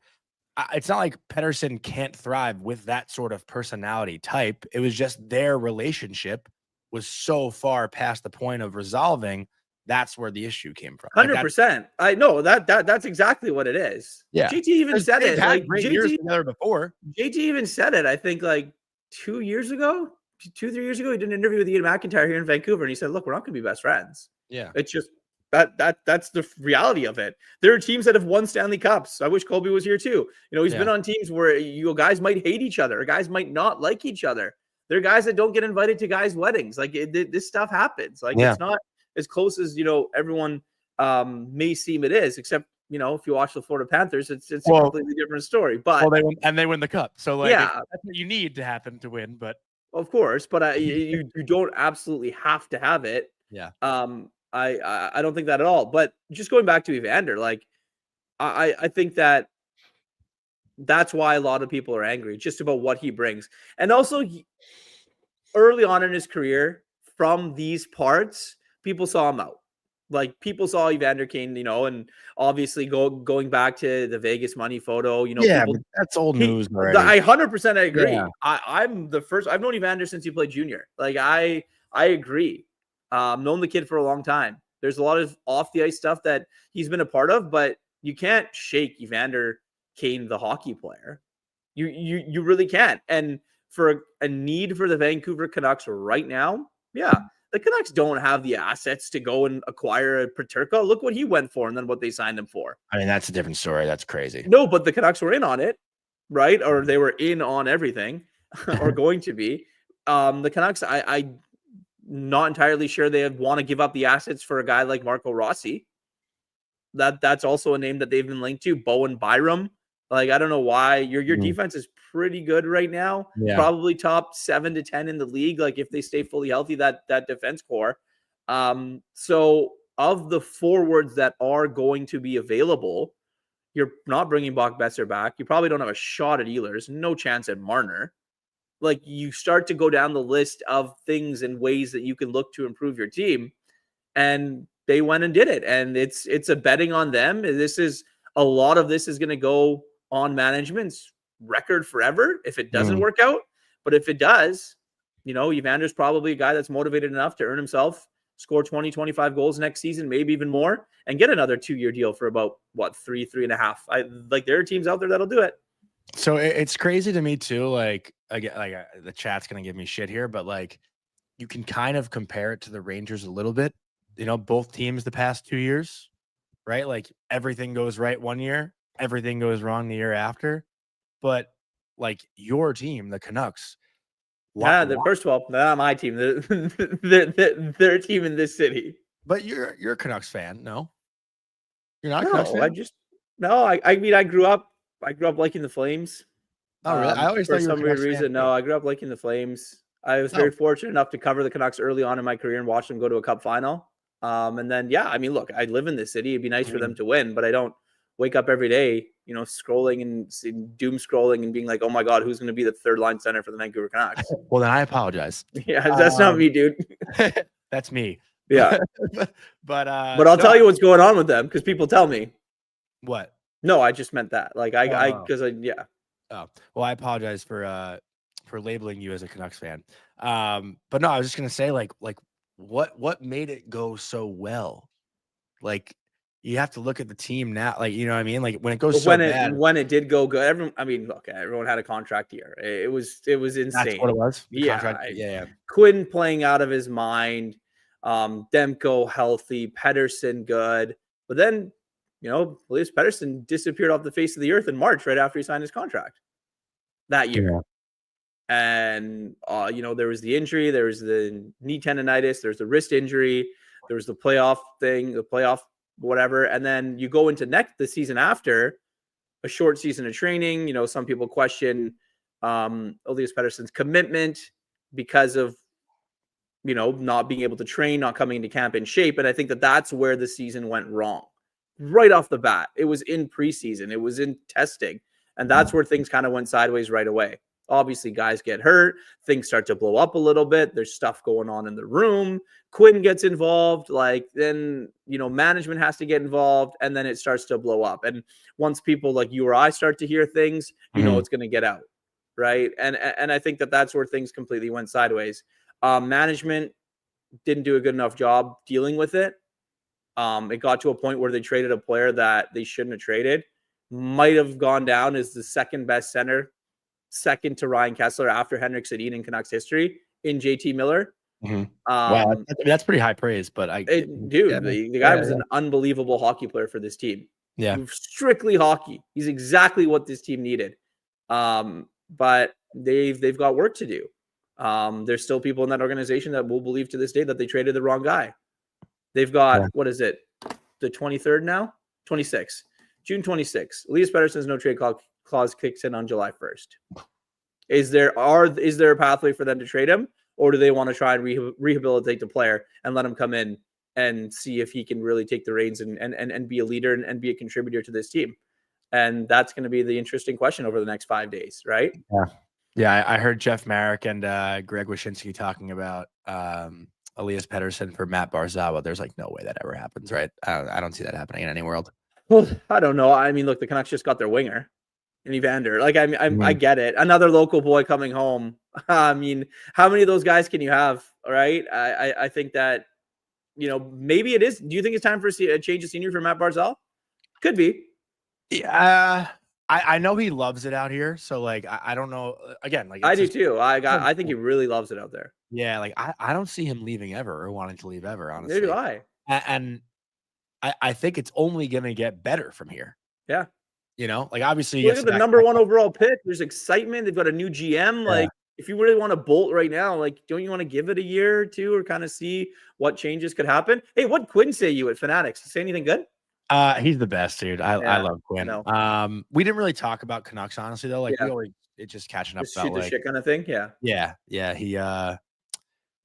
it's not like Pettersson can't thrive with that sort of personality type. It was just their relationship was so far past the point of resolving. That's where the issue came from. 100%. I know that's exactly what it is. Yeah. JT even said it. Like years together before. JT even said it. I think like 2 years ago, 2-3 years ago, he did an interview with Ian McIntyre here in Vancouver, and he said, "Look, we're not going to be best friends." Yeah. It's just that's the reality of it. There are teams that have won Stanley Cups. I wish Colby was here too. He's been on teams where guys might hate each other, or guys might not like each other. There are guys that don't get invited to guys' weddings. Like this stuff happens. Like it's not as close as everyone may seem it is. Except if you watch the Florida Panthers, it's a completely different story. But they win the cup. So that's what you need to happen to win. But of course, but you don't absolutely have to have it. Yeah. I don't think that at all. But just going back to Evander, like I think that's why a lot of people are angry, just about what he brings. And also early on in his career, from these parts, people saw him out. Like people saw Evander Kane, and obviously going back to the Vegas money photo, but that's old news already. I 100% agree. Yeah. I'm the first. I've known Evander since he played junior. Like I agree. Known the kid for a long time. There's a lot of off the ice stuff that he's been a part of, but you can't shake Evander Kane, the hockey player. You really can't. And for a need for the Vancouver Canucks right now, the Canucks don't have the assets to go and acquire a Peterka. Look what he went for, and then what they signed him for. I mean, that's a different story. That's crazy. No, but the Canucks were in on it, right? Or they were in on everything, or going to be. The Canucks, I not entirely sure they want to give up the assets for a guy like Marco Rossi. That's also a name that they've been linked to. Bowen Byram. Like, I don't know why. Your defense is pretty good right now. Yeah. Probably top 7 to 10 in the league. Like, if they stay fully healthy, that defense core. So of the forwards that are going to be available, you're not bringing Bach Besser back. You probably don't have a shot at Ehlers. No chance at Marner. Like, you start to go down the list of things and ways that you can look to improve your team. And they went and did it. And it's a betting on them. A lot of this is going to go on management's record forever if it doesn't work out. But if it does, Evander's probably a guy that's motivated enough to earn himself, score 20, 25 goals next season, maybe even more, and get another 2-year deal for about, 3.5. There are teams out there that'll do it. So it's crazy to me too. Like, the chat's going to give me shit here, but like, you can kind of compare it to the Rangers a little bit. Both teams the past 2 years, right? Like, everything goes right one year, everything goes wrong the year after. But like, your team, the Canucks. First of all, not my team. They're a team in this city. But you're a Canucks fan, no? You're not a Canucks fan? I grew up liking the Flames. Oh, really? I always thought you were for some weird reason. No, I grew up liking the Flames. I was very fortunate enough to cover the Canucks early on in my career and watch them go to a Cup final. And then, look, I live in this city. It'd be nice for them to win, but I don't wake up every day, scrolling and doom scrolling and being like, oh my God, who's going to be the third line center for the Vancouver Canucks? Well, then I apologize. Yeah, that's not me, dude. That's me. Yeah. But I'll tell you what's going on with them, because people tell me. What? No, I just meant that. Like, Oh, well, I apologize for labeling you as a Canucks fan. But no, I was just gonna say, like what made it go so well? Like, you have to look at the team now. Like, you know what I mean? Like, when it goes bad. When it did go good, everyone had a contract year. It was insane. That's what it was? Yeah. Quinn playing out of his mind. Demko healthy. Pettersson good. But then, Elias Pettersson disappeared off the face of the earth in March right after he signed his contract that year. Yeah. And, there was the injury. There was the knee tendonitis. There's the wrist injury. There was the playoff whatever. And then you go into the season after a short season of training. Some people question Elias Pettersson's commitment. because of, not being able to train, not coming into camp in shape. And I think that that's where the season went wrong right off the bat. It was in preseason, it was in testing, and that's where things kind of went sideways right away. Obviously, guys get hurt, things start to blow up a little bit. There's stuff going on in the room. Quinn gets involved, then management has to get involved, and then it starts to blow up. And once people like you or I start to hear things, it's going to get out, right? And I think that that's where things completely went sideways. Management didn't do a good enough job dealing with it. It got to a point where they traded a player that they shouldn't have traded. Might have gone down as the second best center, second to Ryan Kessler after Henrik Sedin in Canucks history in JT Miller. Wow, that's pretty high praise, but the guy was an unbelievable hockey player for this team. Yeah, strictly hockey. He's exactly what this team needed. But they've got work to do. There's still people in that organization that will believe to this day that they traded the wrong guy. They've got, what is it, the 23rd now? 26th. June 26th. Elias Pettersson's no trade clause kicks in on July 1st. Is there a pathway for them to trade him, or do they want to try and rehabilitate the player and let him come in and see if he can really take the reins and be a leader and be a contributor to this team? And that's going to be the interesting question over the next 5 days, right? Yeah. I heard Jeff Marek and Greg Wyshynski talking about Elias Pettersson for Matt Barzal. There's no way that ever happens, right? I don't see that happening in any world. Well, I don't know. I mean, look, the Canucks just got their winger in Evander. I get it. Another local boy coming home. I mean, how many of those guys can you have? Right? I think that, maybe it is. Do you think it's time for a change of scenery for Matt Barzal? Could be. Yeah. I know he loves it out here. So I don't know. Again, I do too. I think he really loves it out there. Yeah. I don't see him leaving ever or wanting to leave ever, honestly. Maybe do I. And I think it's only going to get better from here. Yeah. Obviously, look at the number one overall pick. There's excitement. They've got a new GM. Yeah. If you really want to bolt right now, don't you want to give it a year or two or kind of see what changes could happen? Hey, what'd Quinn say you at Fanatics? Say anything good? He's the best, dude. I love Quinn. We didn't really talk about Canucks, honestly, though. We always, it's just catching up about shoot the shit kind of thing. Yeah.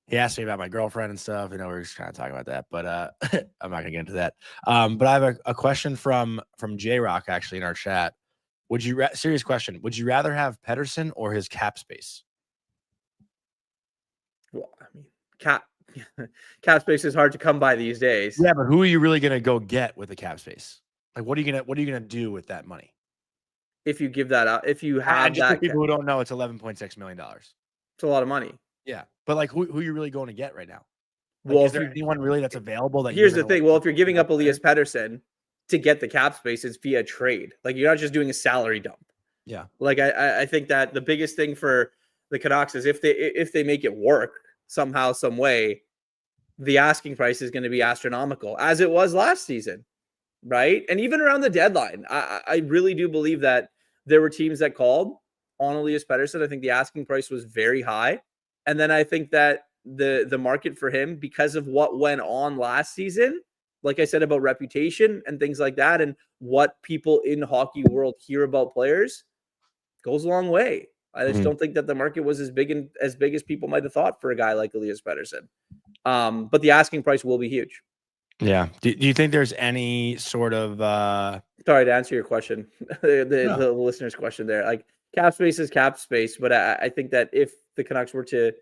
He asked me about my girlfriend and stuff. We were just kind of talking about that, but I'm not gonna get into that. But I have a question from J Rock actually in our chat. Serious question? Would you rather have Pettersson or his cap space? Well, I mean, cap space is hard to come by these days. Yeah, but who are you really gonna go get with the cap space? What are you gonna do with that money? If you give that out, if you have just for people who don't know, it's $11.6 million. It's a lot of money. Yeah, but who are you really going to get right now? Well, is there anyone really that's available? Here's the thing. Well, if you're giving up Elias Pettersson to get the cap space, it's via trade. You're not just doing a salary dump. Yeah. I think that the biggest thing for the Canucks is if they make it work somehow, some way, the asking price is going to be astronomical, as it was last season, right? And even around the deadline, I really do believe that there were teams that called on Elias Pettersson. I think the asking price was very high. And then I think that the market for him, because of what went on last season, like I said about reputation and things like that, and what people in hockey world hear about players, goes a long way. I just don't think that the market was as big as people might have thought for a guy like Elias Pettersson. But the asking price will be huge. Yeah. Do you think there's any sort of sorry to answer your question, the listener's question there? Cap space is cap space, but I think that if the Canucks were to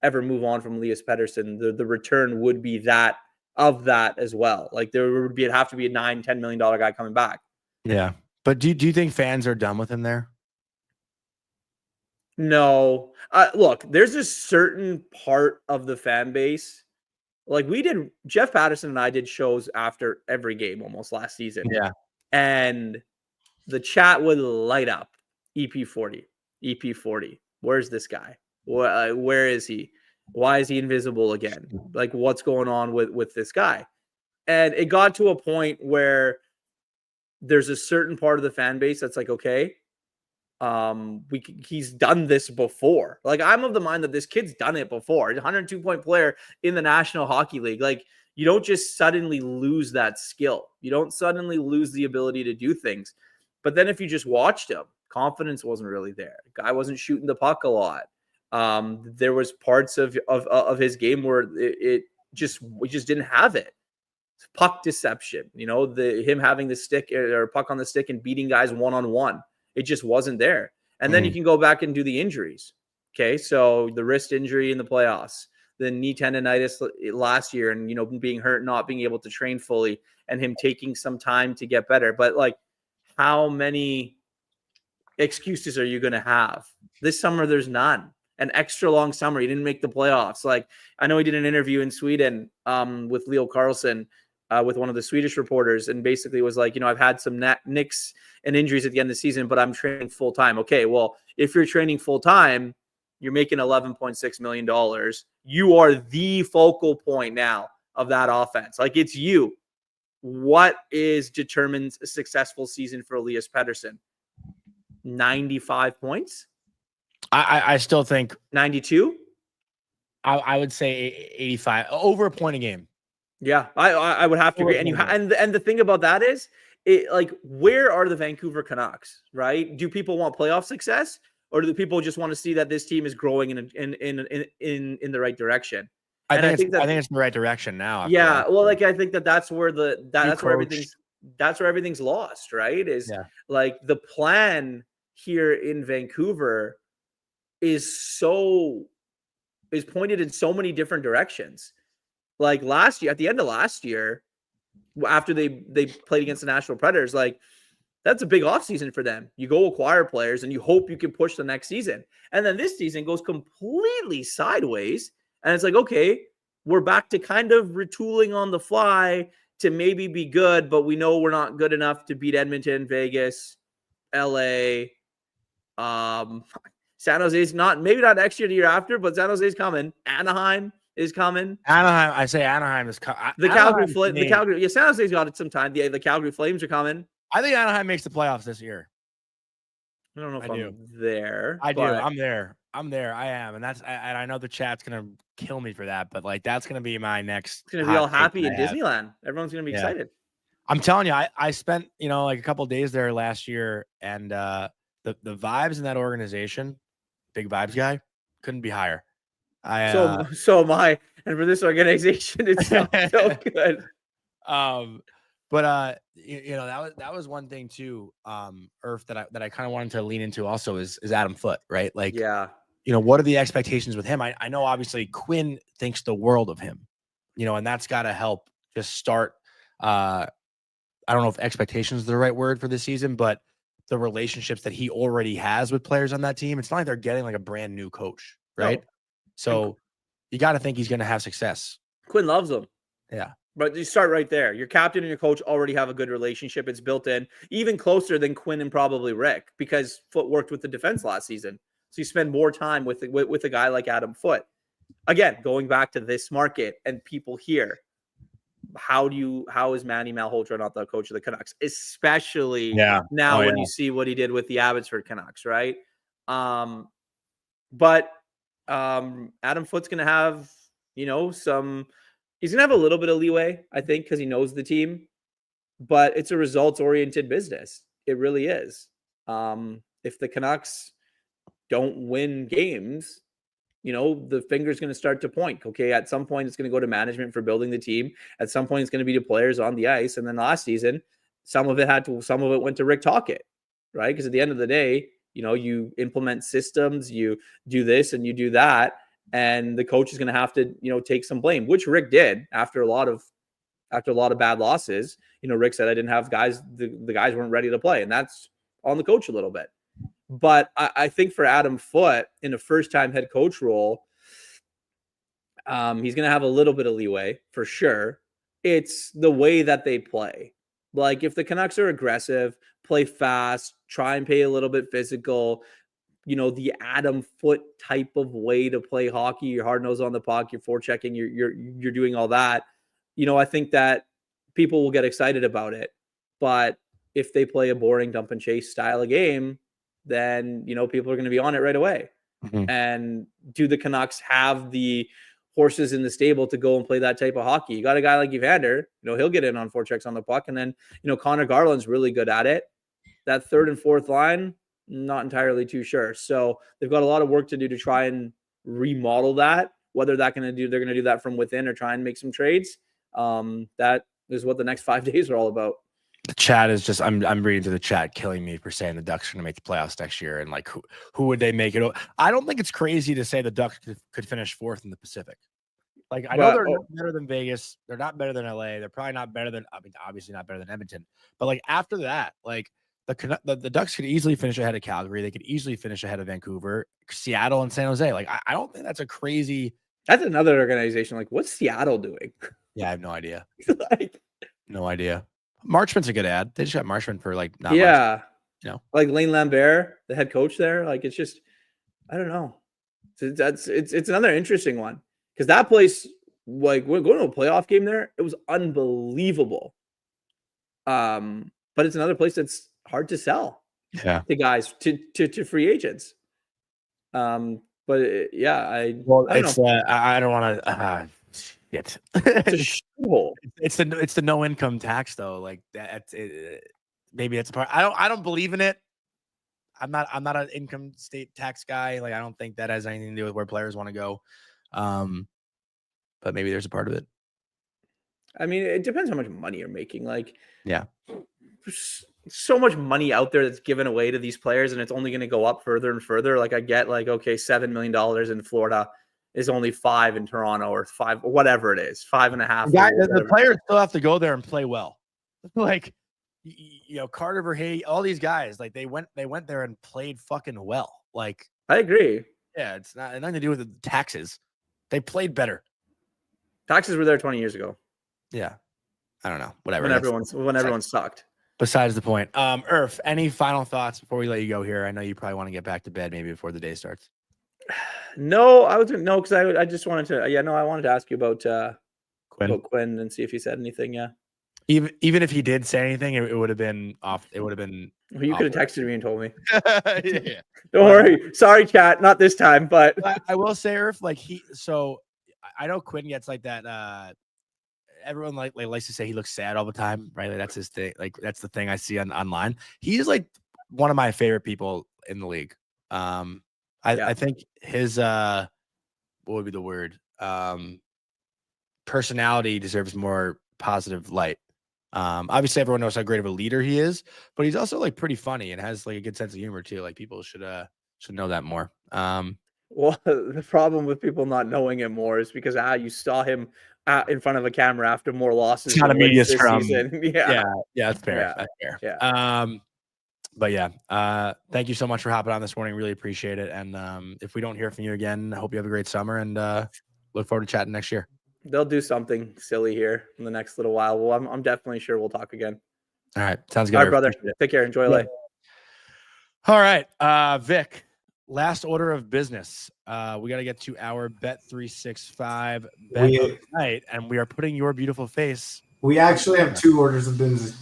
ever move on from Elias Pettersson, the return would be that as well. There would have to be a $9-10 million guy coming back. Yeah, but do you think fans are done with him there? No. Look, there's a certain part of the fan base. Jeff Patterson and I did shows after every game almost last season. Yeah, and the chat would light up. EP40. Where's this guy? Where is he? Why is he invisible again? What's going on with this guy? And it got to a point where there's a certain part of the fan base that's okay, he's done this before. I'm of the mind that this kid's done it before. 102-point player in the National Hockey League. You don't just suddenly lose that skill. You don't suddenly lose the ability to do things. But then if you just watched him, confidence wasn't really there. Guy wasn't shooting the puck a lot. There was parts of his game where we just didn't have it. Puck deception, him having the stick or puck on the stick and beating guys one-on-one. It just wasn't there. And then you can go back and do the injuries. Okay, so the wrist injury in the playoffs, the knee tendonitis last year, and being hurt, not being able to train fully, and him taking some time to get better. But like, how many excuses are you going to have this summer? There's none. An extra long summer. He didn't make the playoffs. Like, I know he did an interview in Sweden with Leo Carlson, with one of the Swedish reporters, and basically was like, I've had some nicks and injuries at the end of the season, but I'm training full time. Okay, well, if you're training full time, you're making $11.6 million. You are the focal point now of that offense. Like, it's you. What determines a successful season for Elias Pettersson? 95 points? I still think 92. I would say 85, over a point a game. Yeah, I would have to agree. And the thing about that is, where are the Vancouver Canucks? Right? Do people want playoff success, or do people just want to see that this team is growing in the right direction? I think it's the right direction now. Yeah, well, I think that's where that's where everything's lost. Right? Like, the plan here in Vancouver is pointed in so many different directions. Like last year, at the end of last year, after they played against the Nashville Predators, like, that's a big offseason for them. You go acquire players and you hope you can push the next season. And then this season goes completely sideways. And it's like, okay, we're back to kind of retooling on the fly to maybe be good, but we know we're not good enough to beat Edmonton, Vegas, LA. San Jose's maybe not next year, the year after, but San Jose's coming. Anaheim is coming. I say Anaheim is coming. Calgary. Yeah, San Jose's got it some time. The Calgary Flames are coming. I think Anaheim makes the playoffs this year. I don't know if I'm there. I do. I'm there. I am, and I know the chat's gonna kill me for that, but like, that's gonna be my next. It's gonna be all happy in Disneyland. Everyone's gonna be excited. I'm telling you, I spent like a couple of days there last year, and the vibes in that organization, big vibes guy, couldn't be higher. So am I, and for this organization, it's so good. But that was one thing too, Irf, that I kind of wanted to lean into also is Adam Foote, right? Like, what are the expectations with him? I know obviously Quinn thinks the world of him, and that's got to help just start. I don't know if expectations is the right word for this season, but the relationships that he already has with players on that team. It's not like they're getting like a brand new coach, right? No. So you got to think he's going to have success. Quinn loves him. Yeah. But you start right there. Your captain and your coach already have a good relationship. It's built in, even closer than Quinn and probably Rick, because Foote worked with the defense last season. So you spend more time with a guy like Adam Foote. Again, going back to this market and people here, how is Manny Malhotra not the coach of the Canucks? Especially now when you see what he did with the Abbotsford Canucks, right? But Adam Foote's going to have, he's going to have a little bit of leeway, I think, because he knows the team. But it's a results-oriented business. It really is. If the Canucks don't win games, the finger's going to start to point. Okay, at some point, it's going to go to management for building the team. At some point, it's going to be to players on the ice. And then last season, some of it went to Rick Tocchet, right? Because at the end of the day, you implement systems, you do this and you do that. And the coach is going to have to, take some blame, which Rick did after a lot of bad losses. Rick said, I didn't have guys, the guys weren't ready to play. And that's on the coach a little bit. But I think for Adam Foote in a first-time head coach role, he's going to have a little bit of leeway for sure. It's the way that they play. Like, if the Canucks are aggressive, play fast, try and play a little bit physical, the Adam Foote type of way to play hockey, you're hard-nosed on the puck, you're forechecking, you're doing all that. I think that people will get excited about it. But if they play a boring dump and chase style of game, then, people are going to be on it right away. Mm-hmm. And do the Canucks have the horses in the stable to go and play that type of hockey? You got a guy like Evander, he'll get in on forechecks on the puck. And then, Connor Garland's really good at it. That third and fourth line, not entirely too sure. So they've got a lot of work to do to try and remodel that. Whether they're going to do that from within or try and make some trades. That is what the next 5 days are all about. The chat is just I'm reading through the chat, killing me for saying the Ducks are going to make the playoffs next year, and like who would they make it? I don't think it's crazy to say the Ducks could finish 4th in the Pacific. Like I know they're not better than Vegas, they're not better than LA, they're probably not better than obviously not better than Edmonton, but like after that, like the Ducks could easily finish ahead of Calgary, they could easily finish ahead of Vancouver, Seattle, and San Jose. Like I don't think that's a crazy. That's another organization. Like, what's Seattle doing? Yeah, I have no idea. Like, no idea. Marchman's a good ad. They just got Marchman for like not much, you know, like Lane Lambert, the head coach there. Like, it's just, I don't know. It's another interesting one because that place, like, we're going to a playoff game there. It was unbelievable. But it's another place that's hard to sell. Yeah, to guys to free agents. But I don't know. I don't want to. It's it's the no income tax though. Like that. Maybe that's a part. I don't believe in it. I'm not an income state tax guy. Like I don't think that has anything to do with where players want to go. But maybe there's a part of it. I mean, it depends how much money you're making. Like, yeah, there's so much money out there that's given away to these players, and it's only going to go up further and further. Like, I get like, okay, $7 million in Florida is only 5 in Toronto, or 5, whatever it is, 5.5. The players still have to go there and play well. Like, you know, Carter Verhey, all these guys, like they went there and played fucking well. Like, I agree. Yeah, it's nothing to do with the taxes. They played better. Taxes were there 20 years ago. Yeah, I don't know. Whatever. When everyone sucked. Besides the point. Irf, any final thoughts before we let you go here? I know you probably want to get back to bed maybe before the day starts. No, because I just wanted to. I wanted to ask you about Quinn and see if he said anything. Yeah. Even if he did say anything, it would have been off. It would have been. Well, you could have texted me and told me. Yeah. Don't worry. Sorry, chat. Not this time, but I will say, Irf, like so I know Quinn gets like that. Everyone likes to say he looks sad all the time, right? Like that's his thing. Like that's the thing I see online. He's like one of my favorite people in the league. I think his what would be the word? Personality deserves more positive light. Obviously everyone knows how great of a leader he is, but he's also like pretty funny and has like a good sense of humor too. Like people should know that more. Well, the problem with people not knowing him more is because you saw him in front of a camera after more losses. It's not a media scrum. Yeah, that's fair. That's fair. Yeah. But yeah, thank you so much for hopping on this morning. Really appreciate it. And if we don't hear from you again, I hope you have a great summer and look forward to chatting next year. They'll do something silly here in the next little while. Well, I'm definitely sure we'll talk again. All right. Sounds good. All right, brother. Take care. Enjoy life. All right. Vic, last order of business. We got to get to our Bet365 bet of the night, and we are putting your beautiful face. We actually have 2 orders of business.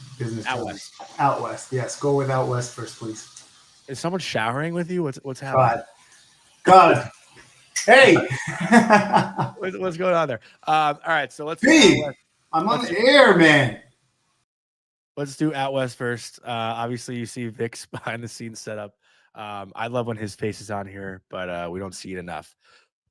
Out west. Yes. Go with out west first, please. Is someone showering with you? What's happening? God. Hey. What's going on there? All right. So let's. Hey, I'm on the air, man. Let's do out west first. Obviously, you see Vic's behind the scenes setup. I love when his face is on here, but we don't see it enough.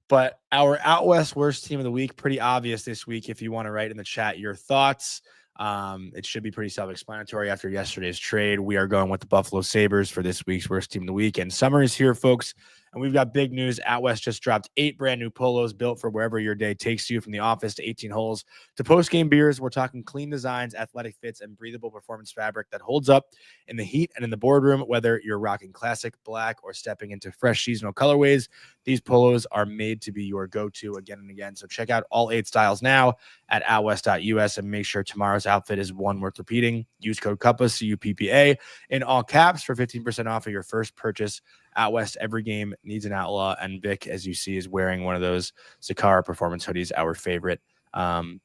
But our out west worst team of the week, pretty obvious this week. If you want to write in the chat your thoughts, it should be pretty self-explanatory after yesterday's trade. We are going with the Buffalo Sabres for this week's worst team of the week. And summer is here, folks. And we've got big news. Out West just dropped 8 brand new polos built for wherever your day takes you, from the office to 18 holes to post-game beers. We're talking clean designs, athletic fits, and breathable performance fabric that holds up in the heat and in the boardroom. Whether you're rocking classic, black, or stepping into fresh seasonal colorways, these polos are made to be your go-to again and again. So check out all 8 styles now at outwest.us and make sure tomorrow's outfit is one worth repeating. Use code Cuppa, CUPPA, in all caps for 15% off of your first purchase. Out West, every game needs an outlaw, and Vic, as you see, is wearing one of those Zakara performance hoodies, our favorite. You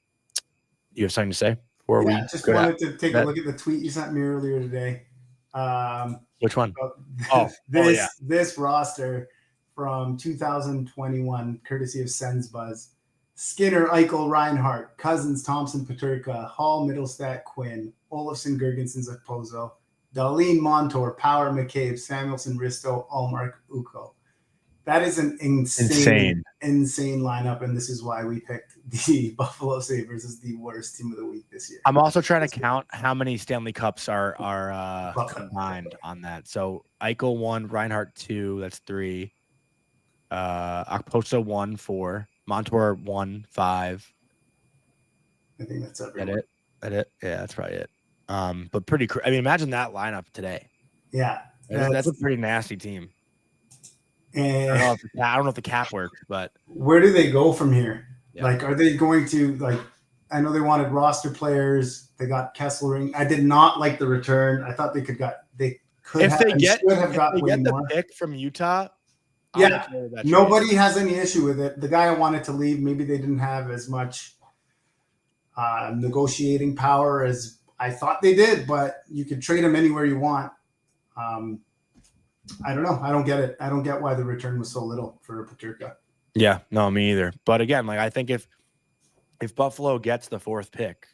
have something to say before we just wanted to take a look at the tweet you sent me earlier today. Which one? This roster from 2021, courtesy of Sens Buzz. Skinner, Eichel, Reinhart, Cousins, Thompson, Peterka, Hall, Middlestat, Quinn, Olofsson, Girgensons, Okposo, Dahlin, Montour, Power, McCabe, Samuelson, Risto, Allmark, Uko. That is an insane lineup, and this is why we picked the Buffalo Sabres as the worst team of the week this year. I'm also trying to count how many Stanley Cups are combined on that. So Eichel 1, Reinhart 2, that's 3. Okposo 1, 4. Montour 1, 5. I think that's everyone. That it? Yeah, that's probably it. But pretty. I mean, imagine that lineup today. Yeah, that's a pretty nasty team. And I don't know if the cap works, but where do they go from here? Yeah. Like, are they going to like? I know they wanted roster players. They got Kesselring. I did not like the return. I thought they could have got the pick from Utah. Yeah, nobody has any issue with it. The guy wanted to leave. Maybe they didn't have as much negotiating power as I thought they did, but you could trade him anywhere you want. I don't know. I don't get it. I don't get why the return was so little for Peterka. Yeah, no, me either. But again, like I think if Buffalo gets the 4th pick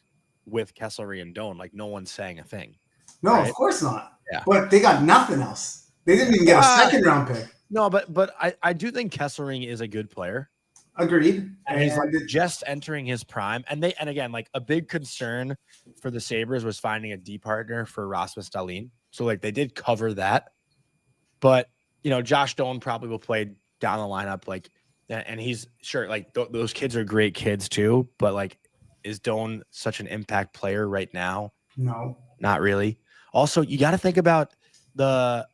with Kesselring and Doan, like no one's saying a thing. No, right? Of course not. Yeah. But they got nothing else. They didn't even get a 2nd round pick. No, but I do think Kesselring is a good player. Agreed. And he's like just entering his prime. And again, like a big concern for the Sabres was finding a D partner for Rasmus Dahlin. So like they did cover that. But, you know, Josh Doan probably will play down the lineup. Like, and he's sure like those kids are great kids too. But like, is Doan such an impact player right now? No, not really. Also, you got to think about the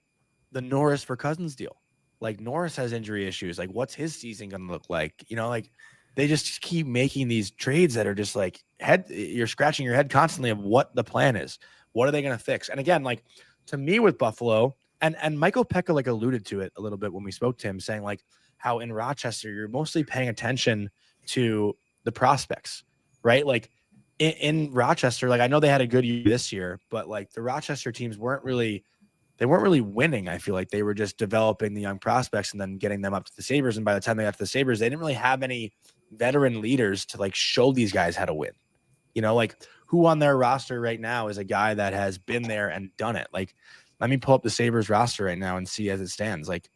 Norris for Cousins deal. Like Norris has injury issues. Like what's his season going to look like? You know, like they just keep making these trades that are just like you're scratching your head constantly of what the plan is. What are they going to fix? And again, like to me with Buffalo and Michael Peca like alluded to it a little bit when we spoke to him, saying like how in Rochester, you're mostly paying attention to the prospects, right? Like in Rochester, like I know they had a good year this year, but like the Rochester teams weren't really winning. I feel like they were just developing the young prospects and then getting them up to the Sabres. And by the time they got to the Sabres, they didn't really have any veteran leaders to like show these guys how to win. You know, like who on their roster right now is a guy that has been there and done it? Like, let me pull up the Sabres roster right now and see as it stands. Like,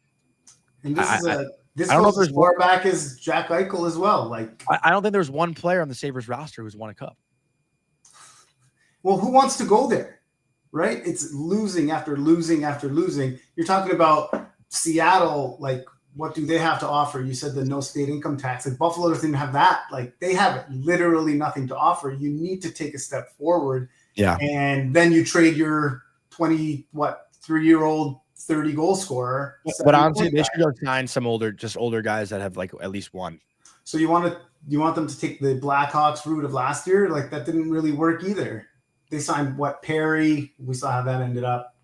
and this goes as far back as Jack Eichel as well. Like, I don't think there's one player on the Sabres roster who's won a cup. Well, who wants to go there? Right? It's losing after losing after losing. You're talking about Seattle. Like, what do they have to offer? You said the no state income tax. Like, Buffalo doesn't even have that. Like, they have literally nothing to offer. You need to take a step forward. Yeah. And then you trade your 3-year-old 30 goal scorer. But honestly, they should go sign some older guys that have like at least one. So you want them to take the Blackhawks route of last year? Like, that didn't really work either. They signed Perry. We saw how that ended up.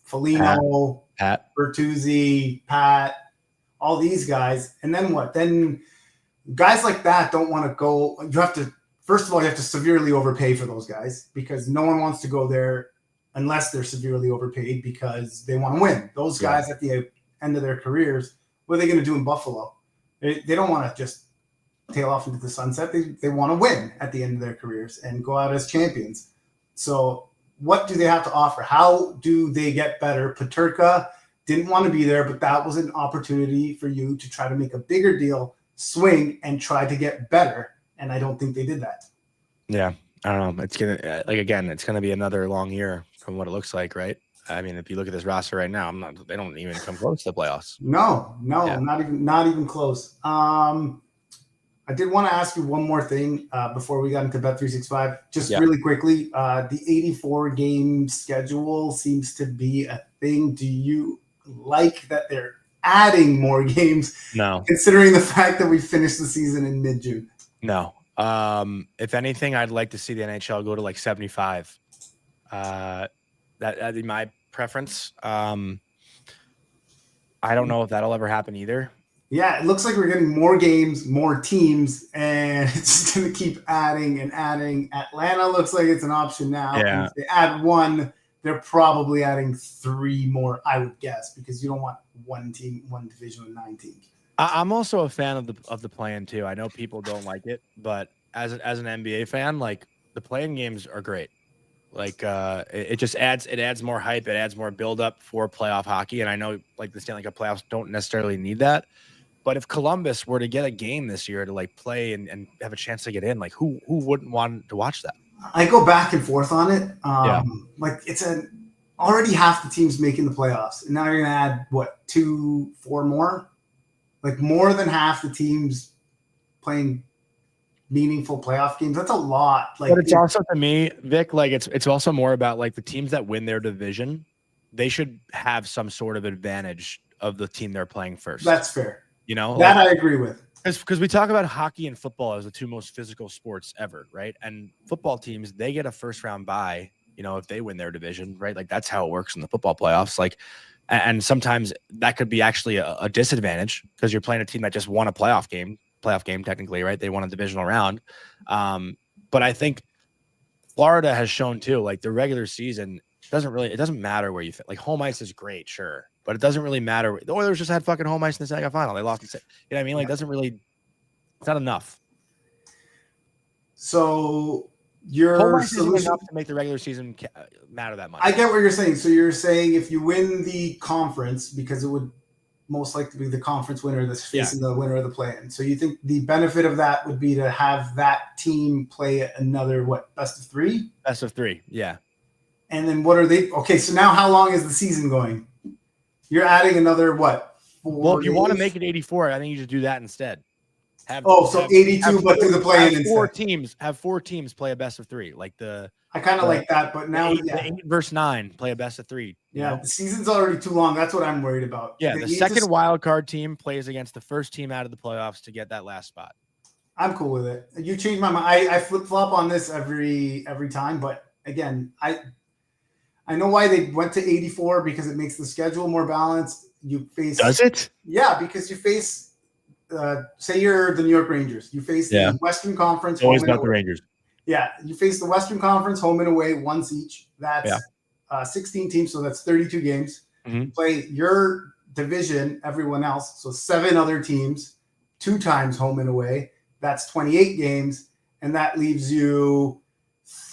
Foligno, Pat, Bertuzzi, Pat, all these guys. And then what? Then guys like that don't want to go. You have to, first of all, you have to severely overpay for those guys because no one wants to go there unless they're severely overpaid because they want to win. Those guys at the end of their careers, what are they going to do in Buffalo? They don't want to just tail off into the sunset. They want to win at the end of their careers and go out as champions. So what do they have to offer? How do they get better? Peterka didn't want to be there, but that was an opportunity for you to try to make a bigger deal, swing, and try to get better. And I don't think they did that. Yeah, I don't know. It's gonna it's gonna be another long year from what it looks like, right? I mean, if you look at this roster right now, they don't even come close to the playoffs. No, not even close. I did want to ask you one more thing before we got into Bet365. Just really quickly, the 84 game schedule seems to be a thing. Do you like that they're adding more games? No. Considering the fact that we finished the season in mid-June. No. If anything, I'd like to see the NHL go to like 75. That'd be my preference. I don't know if that'll ever happen either. Yeah, it looks like we're getting more games, more teams, and it's just going to keep adding and adding. Atlanta looks like it's an option now. Yeah. If they add one, they're probably adding 3 more, I would guess, because you don't want one team, one division with 9 teams. I'm also a fan of the play-in too. I know people don't like it, but as an NBA fan, like the play-in games are great. Like it just adds more hype. It adds more buildup for playoff hockey. And I know like the Stanley Cup playoffs don't necessarily need that. But if Columbus were to get a game this year to like play and have a chance to get in, like who wouldn't want to watch that? I go back and forth on it. Like it's already half the teams making the playoffs, and now you're gonna add what 4 more, like more than half the teams playing meaningful playoff games. That's a lot. Like, but it's also to me, Vic, like it's also more about like the teams that win their division, they should have some sort of advantage of the team they're playing first. That's fair. You know, that I agree with. Because we talk about hockey and football as the 2 most physical sports ever, right? And football teams, they get a first round bye, you know, if they win their division, right? Like that's how it works in the football playoffs. Like, and sometimes that could be actually a disadvantage because you're playing a team that just won a playoff game technically, right? They won a divisional round. But I think Florida has shown too, like the regular season it doesn't matter where you fit. Like home ice is great, sure, but it doesn't really matter. The Oilers just had fucking home ice in the Stanley Cup final. They lost. You know what I mean? Like, it's not enough. So your home ice solution isn't enough to make the regular season matter that much. I get what you're saying. So you're saying if you win the conference, because it would most likely be the conference winner that's facing the winner of the play-in. So you think the benefit of that would be to have that team play another best of 3? Best of 3, yeah. And then what are they? Okay, so now how long is the season going? You're adding another 4 Well, if you days? want to make it 84, I think you should do that instead. So 82, but do the play-in instead. Have 4 teams play a best of 3, like I kind of like that, but now the 8 versus 9 play a best of 3. Yeah, the season's already too long. That's what I'm worried about. Yeah, the second wild card team plays against the first team out of the playoffs to get that last spot. I'm cool with it. You changed my mind. I flip flop on this every time, but again, I know why they went to 84 because it makes the schedule more balanced. Does it? Yeah, because you face. Say you're the New York Rangers. You face the Western Conference. Always about the Rangers. Yeah, you face the Western Conference home and away once each. That's 16 teams, so that's 32 games. Mm-hmm. You play your division, everyone else, so 7 other teams, 2 times home and away. That's 28 games, and that leaves you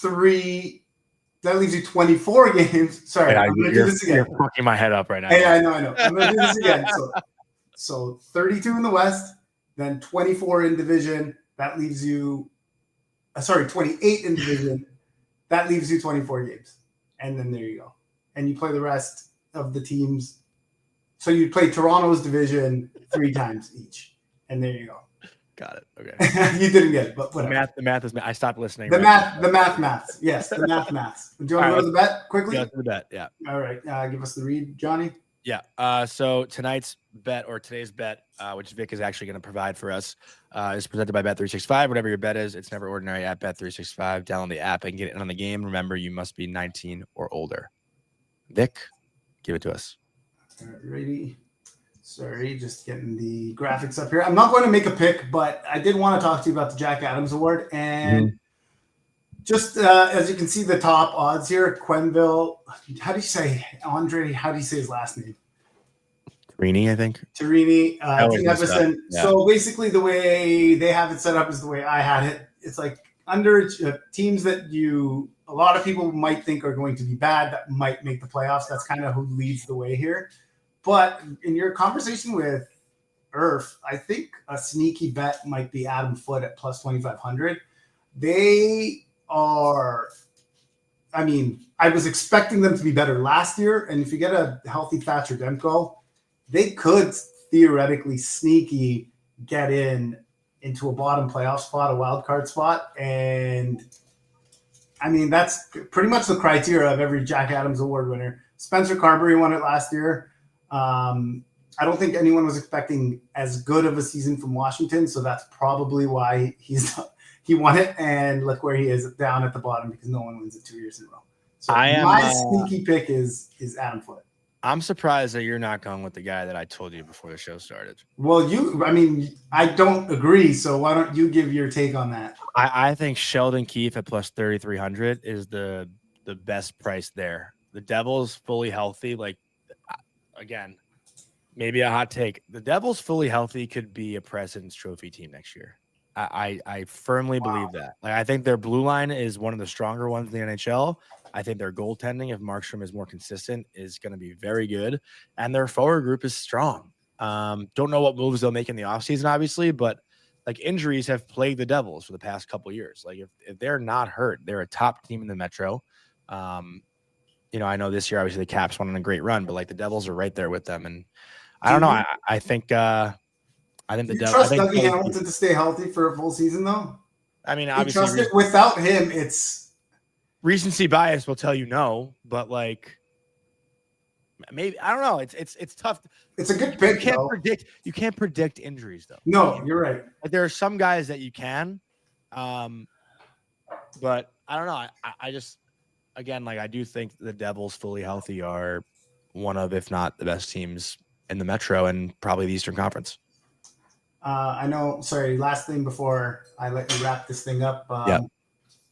24 games. Sorry, I'm going to do this again. You're fucking my head up right now. Hey, I know. I'm going to do this again. So 32 in the West, then 24 in division. That leaves you, 28 in division. That leaves you 24 games. And then there you go. And you play the rest of the teams. So you play Toronto's division 3 times each. And there you go. Got it. Okay. You didn't get it, but whatever. The math is. I stopped listening. The math. Yes, the math. Do you want to go to the bet quickly? Yeah, to the bet. Yeah. All right. Give us the read, Johnny. Yeah. So today's bet, which Vic is actually going to provide for us, is presented by Bet365. Whatever your bet is, it's never ordinary at Bet365. Download the app and get it on the game. Remember, you must be 19 or older. Vic, give it to us. All right, ready? Sorry, just getting the graphics up here. I'm not going to make a pick, but I did want to talk to you about the Jack Adams Award. And just as you can see, the top odds here, Quenneville. How do you say Andre? How do you say his last name? Tarini, I think. Tarini, Everson. Yeah. So basically, the way they have it set up is the way I had it. It's like under teams that a lot of people might think are going to be bad that might make the playoffs. That's kind of who leads the way here. But in your conversation with Irf, I think a sneaky bet might be Adam Foote at plus 2,500. They are, I was expecting them to be better last year. And if you get a healthy Thatcher Demko, they could theoretically sneaky get into a bottom playoff spot, a wild card spot. And that's pretty much the criteria of every Jack Adams Award winner. Spencer Carberry won it last year. I don't think anyone was expecting as good of a season from Washington, so that's probably why he won it. And look where he is, down at the bottom, because no one wins it 2 years in a row. So my sneaky pick is Adam Foote. I'm surprised that you're not going with the guy that I told you before the show started. Well, I don't agree, so why don't you give your take on that? I think Sheldon Keefe at plus 3,300 is the best price there. The Devils fully healthy, again, maybe a hot take. The Devils fully healthy could be a President's Trophy team next year. I firmly believe that. I think their blue line is one of the stronger ones in the NHL. I think their goaltending, if Markstrom is more consistent, is going to be very good. And their forward group is strong. Don't know what moves they'll make in the offseason, obviously, but like injuries have plagued the Devils for the past couple of years. Like if they're not hurt, they're a top team in the Metro. You know, I know this year, obviously the Caps went on a great run, but like the Devils are right there with them. And I don't know. I think the Devils. Trust Dougie Hamilton to stay healthy for a full season, though. I mean, obviously, without him, it's recency bias will tell you no, but like maybe I don't know. It's tough. It's a good pick. You can't predict injuries though. No, you're right. Like, there are some guys that you can, but I don't know. I just again, like I do think the Devils fully healthy are one of, if not the best teams in the Metro and probably the Eastern Conference. I know. Sorry, last thing before I let you wrap this thing up. Yeah.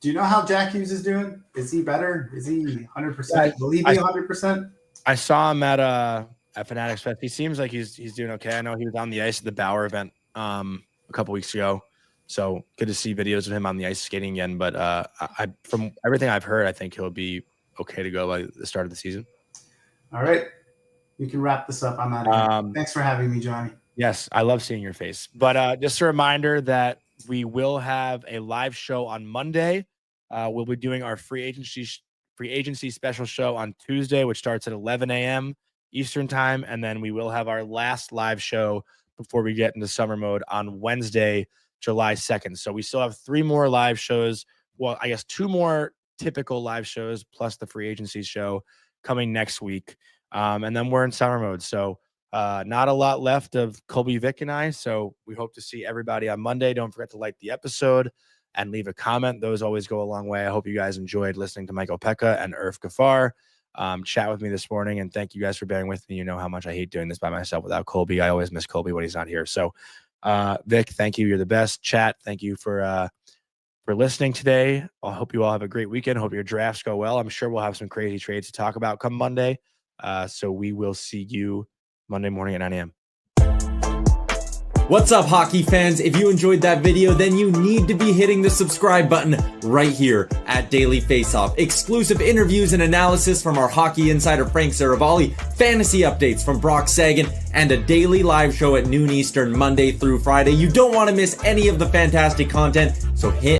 Do you know how Jack Hughes is doing? Is he better? Is he 100%? Will he be 100%? I saw him at Fanatics Fest. He seems like he's doing okay. I know he was on the ice at the Bauer event a couple weeks ago. So good to see videos of him on the ice skating again. But from everything I've heard, I think he'll be okay to go by the start of the season. All right. You can wrap this up. I'm out of here. Thanks for having me, Johnny. Yes, I love seeing your face. But just a reminder that we will have a live show on Monday. We'll be doing our free agency special show on Tuesday, which starts at 11 a.m. Eastern time. And then we will have our last live show before we get into summer mode on Wednesday, July 2nd. So we still have 3 more live shows. Well, I guess 2 more typical live shows plus the free agency show coming next week. And then we're in summer mode. So not a lot left of Colby, Vic, and I. So we hope to see everybody on Monday. Don't forget to like the episode and leave a comment. Those always go a long way. I hope you guys enjoyed listening to Michael Peca and Irfaan Gaffar chat with me this morning. And thank you guys for bearing with me. You know how much I hate doing this by myself without Colby. I always miss Colby when he's not here. So Vic, thank you. You're the best. Chat, thank you for listening today. I hope you all have a great weekend. Hope your drafts go well. I'm sure we'll have some crazy trades to talk about come Monday. So we will see you Monday morning at 9 a.m. What's up, hockey fans? If you enjoyed that video, then you need to be hitting the subscribe button right here at Daily Faceoff. Exclusive interviews and analysis from our hockey insider Frank Saravalli, fantasy updates from Brock Sagan, and a daily live show at noon Eastern Monday through Friday. You don't want to miss any of the fantastic content, so hit